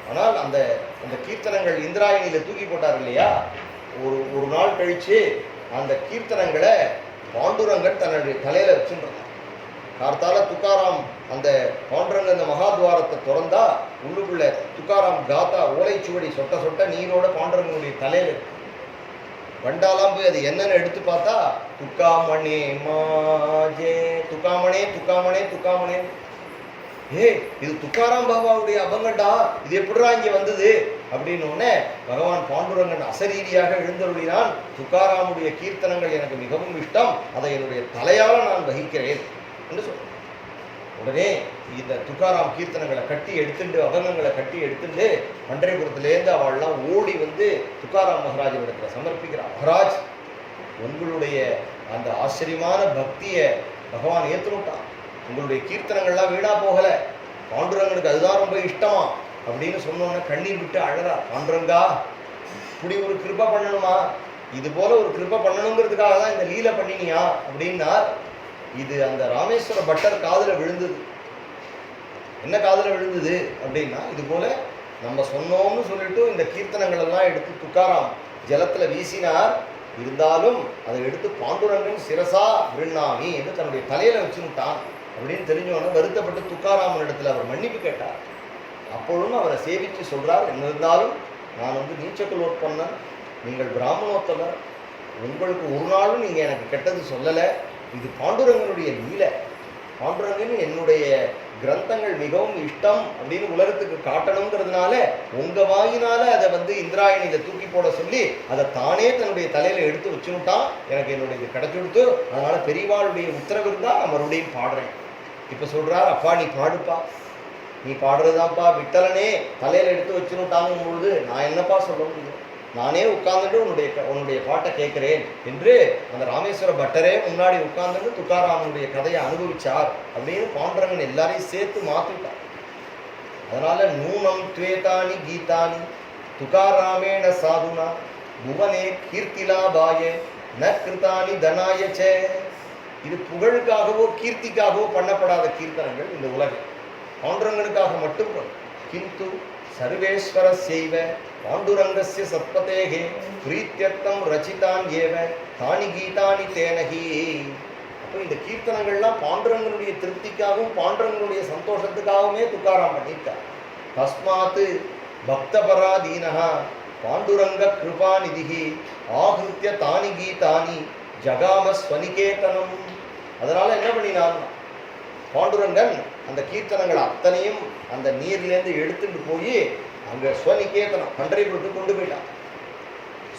ஆனால் அந்த அந்த கீர்த்தனங்கள் இந்திராயணியில் தூக்கி போட்டார் இல்லையா, ஒரு நாள் கழித்து அந்த கீர்த்தனங்களை பாண்டுரங்கன் தன்னுடைய தலையில் வச்சுருந்தான். கார்த்தால துக்காராம் அந்த பாண்டுரங்க அந்த மகாத்வாரத்தை திறந்தா உள்ளுக்குள்ள துக்காராம் காத்தா ஓலைச்சுவடி சொட்ட சொட்ட நீரோட பாண்டுரங்கனுடைய தலையில் இருக்கு. வண்டாலாம் போய் அது என்னன்னு எடுத்து பார்த்தா துக்காமணே மாஜே துக்காமணே துக்காமணே துக்காமணே. இது துக்காராம் பாபாவுடைய அபங்கண்டா, இது எப்படிடா இங்கே வந்தது அப்படின்னு உடனே பகவான் பாண்டுரங்கன் அசரீதியாக எழுந்தருளினான். துக்காராமுடைய கீர்த்தனங்கள் எனக்கு மிகவும் இஷ்டம், அதை என்னுடைய தலையால் நான் வகிக்கிறேன் என்று சொல்றேன். உடனே இந்த துக்காராம் கீர்த்தனங்களை கட்டி எடுத்துட்டு அபங்கங்களை கட்டி எடுத்துட்டு பண்டரிபுரத்திலேருந்து அவள்லாம் ஓடி வந்து துக்காராம் மகாராஜனிடத்தில் சமர்ப்பிக்கிறார். மகாராஜ், உங்களுடைய அந்த ஆச்சரியமான பக்தியை பகவான் ஏற்றுட்டான். உங்களுடைய கீர்த்தனங்கள்லாம் வீணா போகல, பாண்டுரங்கனுக்கு அதுதான் ரொம்ப இஷ்டமா அப்படின்னு சொன்னோன்னே கண்ணீர் விட்டு அழறா. பாண்டுரங்கா, இப்படி ஒரு கிருபை பண்ணணுமா, இது போல ஒரு கிருபை பண்ணணுங்கிறதுக்காக தான் இந்த லீலை பண்ணினியா அப்படின்னா, இது அந்த ராமேஸ்வர பட்டர் காதுல விழுந்தது. என்ன காதுல விழுந்தது அப்படின்னா, இது போல நம்ம சொன்னோம்னு சொல்லிட்டு இந்த கீர்த்தனங்கள் எல்லாம் எடுத்து துக்காராம் ஜலத்துல வீசினார். இருந்தாலும் அதை எடுத்து பாண்டுரங்கன் சிரசா விருண்ணாமி என்று தன்னுடைய தலையில வச்சுட்டான் அப்படின்னு தெரிஞ்சவொன்னே வருத்தப்பட்டு துக்காராமன் இடத்துல அவர் மன்னிப்பு கேட்டார். அப்பொழுதும் அவரை சேவித்து சொல்றார், என்ன இருந்தாலும் நான் வந்து நீச்சக்குலோற்பன்னன், நீங்கள் பிராமணோத்தமர், உங்களுக்கு ஒரு நாளும் நீங்க எனக்கு கெட்டது சொல்லலை. இது பாண்டுரங்கனுடைய லீலை. பாண்டுரங்கன் என்னுடைய கிரந்தங்கள் மிகவும் இஷ்டம் அப்படின்னு உலகத்துக்கு காட்டணுங்கிறதுனால உங்க வாயினால அதை வந்து இந்திராயணியில தூக்கி போட சொல்லி அதை தானே தன்னுடைய தலையில எடுத்து வச்சுட்டான். எனக்கு என்னுடைய இது கிடைச்சுடுத்து, அதனால பெரியவாளுடைய உத்தரவு இருந்தா நான் மறுபடியும் பாடுறேன். இப்ப சொல்றார், அப்பா நீ பாடுப்பா, நீ பாடுறதுதான்ப்பா, விட்டலனே தலையில எடுத்து வச்சுட்டாங்கும் பொழுது நான் என்னப்பா சொல்ல முடியும், நானே உட்கார்ந்துட்டு உன்னுடைய பாட்டை கேட்கிறேன் என்று அந்த ராமேஸ்வர பட்டரே முன்னாடி உட்கார்ந்துட்டு துக்காராமனுடைய கதையை அனுபவிச்சார் அப்படின்னு பாண்டுரங்கன் எல்லாரையும் சேர்த்து மாத்திட்டார். அதனால நூனம் துவேதானி கீதானி துக்காராமேண சாதுனா புவனே கீர்த்திலாபாய ந கிருதானி தனாயச்ச. இது புகழுக்காகவோ கீர்த்திக்காகவோ பண்ணப்படாத கீர்த்தனங்கள் இந்த உலகம். பாண்டுரங்கனுக்காக மட்டும் கிந்து சர்வேஸ்வர செய்வ பாண்டுரங்கஸ்ய சத்பதேகே பிரீத்தியர்த்தம் ரச்சிதான் ஏவ தானி கீதானி தேனகி. அப்போ இந்த கீர்த்தனங்கள்லாம் பாண்டுரங்கனுடைய திருப்திக்காகவும் பாண்டுரங்கனுடைய சந்தோஷத்துக்காகவுமே துக்காராம் பண்ணியிருக்கார். தஸ்மாத் பக்தபராதீனஹா பாண்டுரங்க கிருபாநிதிகி ஆகிருத்திய தானி கீதானி ஜகாம ஸ்வனிகேதனம். அதனால என்ன பண்ணினான் பாண்டுரங்கன், அந்த கீர்த்தனங்கள் அத்தனையும் அந்த நீர்லேருந்து எடுத்துட்டு போய் அங்க ஸ்வனிகேதனம் பண்டரிபுரத்துக்கு கொண்டு போயிட்டான்.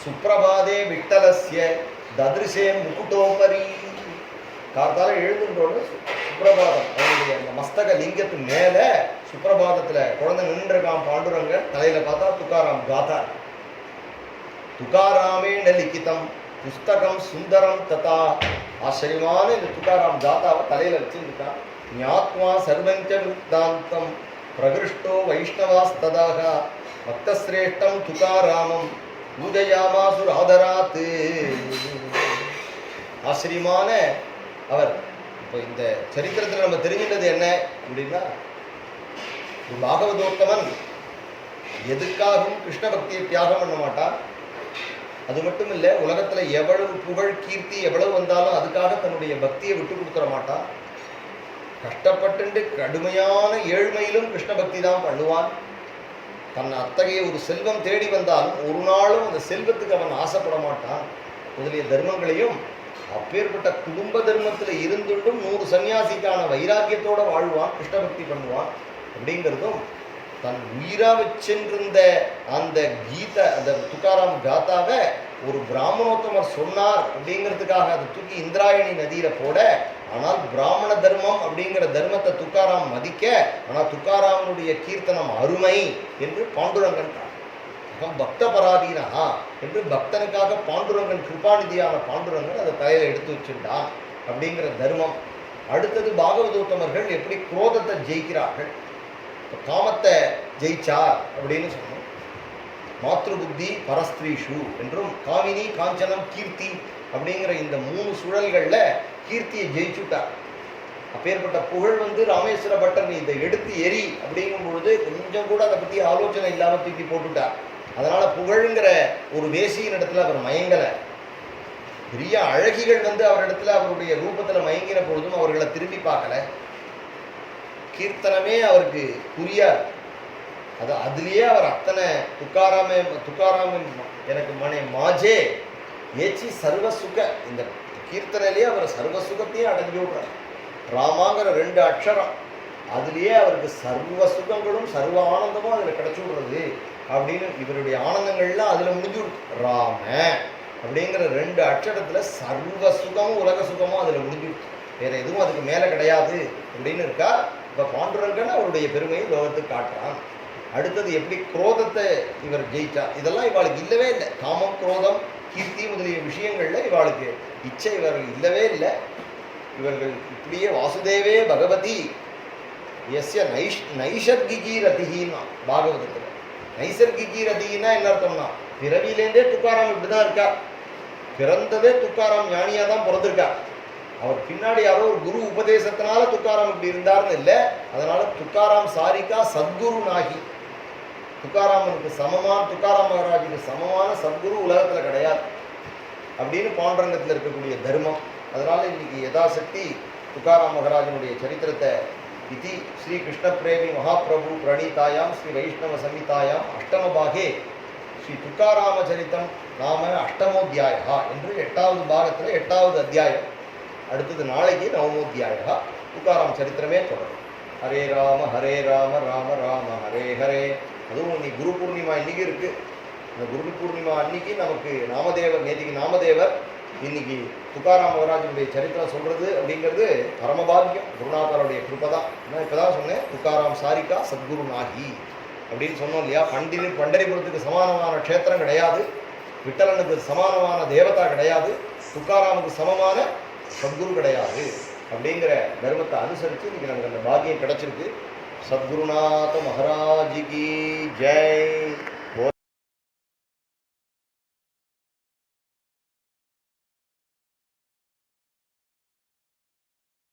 சுப்பிரபாதே விட்டலஸ்ய ததிருஷே முகுட்டோபரி. கார்த்தால எழுந்துட்டோடு சுப்பிரபாதம் அவனுடைய அந்த மஸ்தக லிங்கத்து மேல சுப்பிரபாதத்துல குழந்தை நின்றுருக்கான் பாண்டுரங்கன். தலையில பார்த்தா துக்காராம் காத்தா. துக்காராமே லிக்கிதம் புஸ்தகம் சுந்தரம் ததா. ஆச்சரியமான இந்த துக்காராம் காத்தாவை தலையில வச்சுருக்கான். ஞாத்மா சர்வஞ்ச விருத்தாந்தம் பிரகிருஷ்டோ வைஷ்ணவாஸ்ததாக பக்தஸ்ரேஷ்டம் துக்காராமம் பூஜயாமாசு ராதராத்து. ஆச்சரியமான அவர். இப்போ இந்த சரித்திரத்தில் நம்ம தெரிஞ்சின்றது என்ன அப்படின்னா, பாகவதோத்தமன் எதுக்காகவும் கிருஷ்ண பக்தியை தியாகம் பண்ண மாட்டான். அது மட்டும் இல்லை, உலகத்துல எவ்வளவு புகழ் கீர்த்தி எவ்வளவு வந்தாலும் அதுக்காக தன்னுடைய பக்தியை விட்டு கொடுத்துட மாட்டான். கஷ்டப்பட்டு கடுமையான ஏழ்மையிலும் கிருஷ்ண பக்தி தான் பண்ணுவான். தன் அத்தகைய ஒரு செல்வம் தேடி வந்தாலும் ஒரு நாளும் அந்த செல்வத்துக்கு அவன் ஆசைப்பட மாட்டான். முதலிய தர்மங்களையும் அப்பேற்பட்ட குடும்ப தர்மத்தில் இருந்துட்டும் 100 சன்னியாசிக்கான வைராக்கியத்தோட வாழ்வான், கிருஷ்ண பக்தி பண்ணுவான். அப்படிங்கிறதும் தன் உயிரா வச்சென்றிருந்த அந்த அந்த துக்காராம் காத்தாவை ஒரு பிராமணோத்தமர் சொன்னார் அப்படிங்கிறதுக்காக அதை தூக்கி இந்திராயணி நதியில போட. ஆனால் பிராமண தர்மம் அப்படிங்கிற தர்மத்தை துக்காராம் மதிக்க, ஆனால் துக்காராமனுடைய கீர்த்தனம் அருமை என்று பாண்டுரங்கன் பக்த பராதீனா என்று பக்தனுக்காக பாண்டுரங்கன் கிருபாநிதியான பாண்டுரங்கன் அதை தலையில எடுத்து வச்சுட்டான் அப்படிங்கிற தர்மம். அடுத்தது பாகவதோத்தமர்கள் எப்படி குரோதத்தை ஜெயிக்கிறார்கள். காமத்தை ஜெயிச்சார் அப்படின்னு சொன்னோம். மாத்ரு புத்தி பரஸ்திரீஷு என்றும் காமினி காஞ்சனம் கீர்த்தி அப்படிங்கிற இந்த 3 சுழல்களில் கீர்த்தியை ஜெயிச்சுட்டார். அப்பேற்பட்ட புகழ் ராமேஸ்வர பட்டர் நீ இதை எடுத்து எரி அப்படிங்கும் பொழுது கொஞ்சம் கூட அதை பற்றி ஆலோசனை இல்லாமல் தூக்கி போட்டுட்டார். அதனால புகழுங்கிற ஒரு வேசியின் இடத்துல அவர் மயங்கலை. பெரிய அழகிகள் அவரிடத்துல அவருடைய ரூபத்தில் மயங்கின பொழுதும் அவர்களை திரும்பி பார்க்கல. கீர்த்தனமே அவருக்கு புரியாது. அதுலேயே அவர் அத்தனை துக்காராமே எனக்கு மனே மாஜே ஏச்சி சர்வசுக, இந்த கீர்த்தனையிலேயே அவர் சர்வசுகத்தையும் அடைஞ்சு விடுறார். ராமாங்கிற 2 அக்ஷரம் அதுலேயே அவருக்கு சர்வ சுகங்களும் சர்வ ஆனந்தமும் அதில் கிடைச்சி விடுறது அப்படின்னு இவருடைய ஆனந்தங்கள்லாம் அதில் முடிஞ்சு ராம அப்படிங்கிற 2 அக்ஷரத்தில் சர்வ சுகமும் உலக சுகமும் அதில் முடிஞ்சு, வேற எதுவும் அதுக்கு மேலே கிடையாது அப்படின்னு இருக்கா. இப்போ பாண்டுரங்கன்னு அவருடைய பெருமையை லோகத்துக்கு காட்டுறான். அடுத்தது எப்படி குரோதத்தை இவர் ஜெயிச்சா, இதெல்லாம் இவாளுக்கு இல்லவே இல்லை. காமம் குரோதம் கீர்த்தி முதலிய விஷயங்களில் இவாளுக்கு இச்சை இவர்கள் இல்லவே இல்லை. இவர்கள் இப்படியே வாசுதேவே பகவதி எஸ்ய நைசர்கிகி ரதிகின்னா பாகவதத்தில். நைசர்கிகி ரதிகின்னா என்ன அர்த்தம்னா, பிறவியிலேருந்தே துக்காராம் இப்படி தான் இருக்கா. பிறந்ததே துக்காராம் ஞானியாக தான் பிறந்திருக்கா. அவர் பின்னாடி யாரோ ஒரு குரு உபதேசத்தினால துக்காராம் இப்படி இருந்தார்னு இல்லை. அதனால துக்காராம் சாரிகா சத்குரு நாகி, துக்காராமனுக்கு சமமான, துக்காராம் மகாராஜுக்கு சமமான சத்குரு உலகத்தில் கிடையாது அப்படின்னு பாண்டரங்கத்தில் இருக்கக்கூடிய தர்மம். அதனால இன்னைக்கு யதாசக்தி துக்காராம் மகாராஜனுடைய சரித்திரத்தை இதி ஸ்ரீ கிருஷ்ண பிரேமி மகாபிரபு பிரணீதாயாம் ஸ்ரீ வைஷ்ணவ சம்ஹிதாயாம் அஷ்டமபாகே ஸ்ரீ துக்காராம சரித்தம் நாம அஷ்டமோத்தியாயா என்று 8வது பாகத்தில் 8வது அத்தியாயம். அடுத்தது நாளைக்கு நவமோத்தியாயா. துக்காராம் சரித்திரமே தொடரும். ஹரே ராம ராம ராம ஹரே ஹரே. அதுவும் இன்னைக்கு குரு பூர்ணிமா இன்னைக்கு இருக்கு. இந்த குரு பூர்ணிமா அன்னைக்கு நமக்கு நாமதேவர், நேற்றுக்கு நாமதேவர், இன்னைக்கு துக்காராம் மகாராஜனுடைய சரித்திரம் சொல்றது அப்படிங்கிறது பரமபாகியம், குருநாதருடைய கிருப்பை தான். நான் இப்போதான் சொன்னேன், துக்காராம் சாரிகா சத்குரு நாகி அப்படின்னு சொன்னோம் இல்லையா. பண்டரிபுரத்துக்கு சமானமான க்ஷேத்திரம் கிடையாது, விட்டலனுக்கு சமானமான தேவதா கிடையாது, துக்காராமுக்கு சமமான சத்குரு கிடையாது அப்படிங்கிற தர்மத்தை அனுசரித்து இன்னைக்கு நமக்கு அந்த பாக்கியம் கிடைச்சிருக்கு. சத்குருநாத மகாராஜ் கி ஜெய்.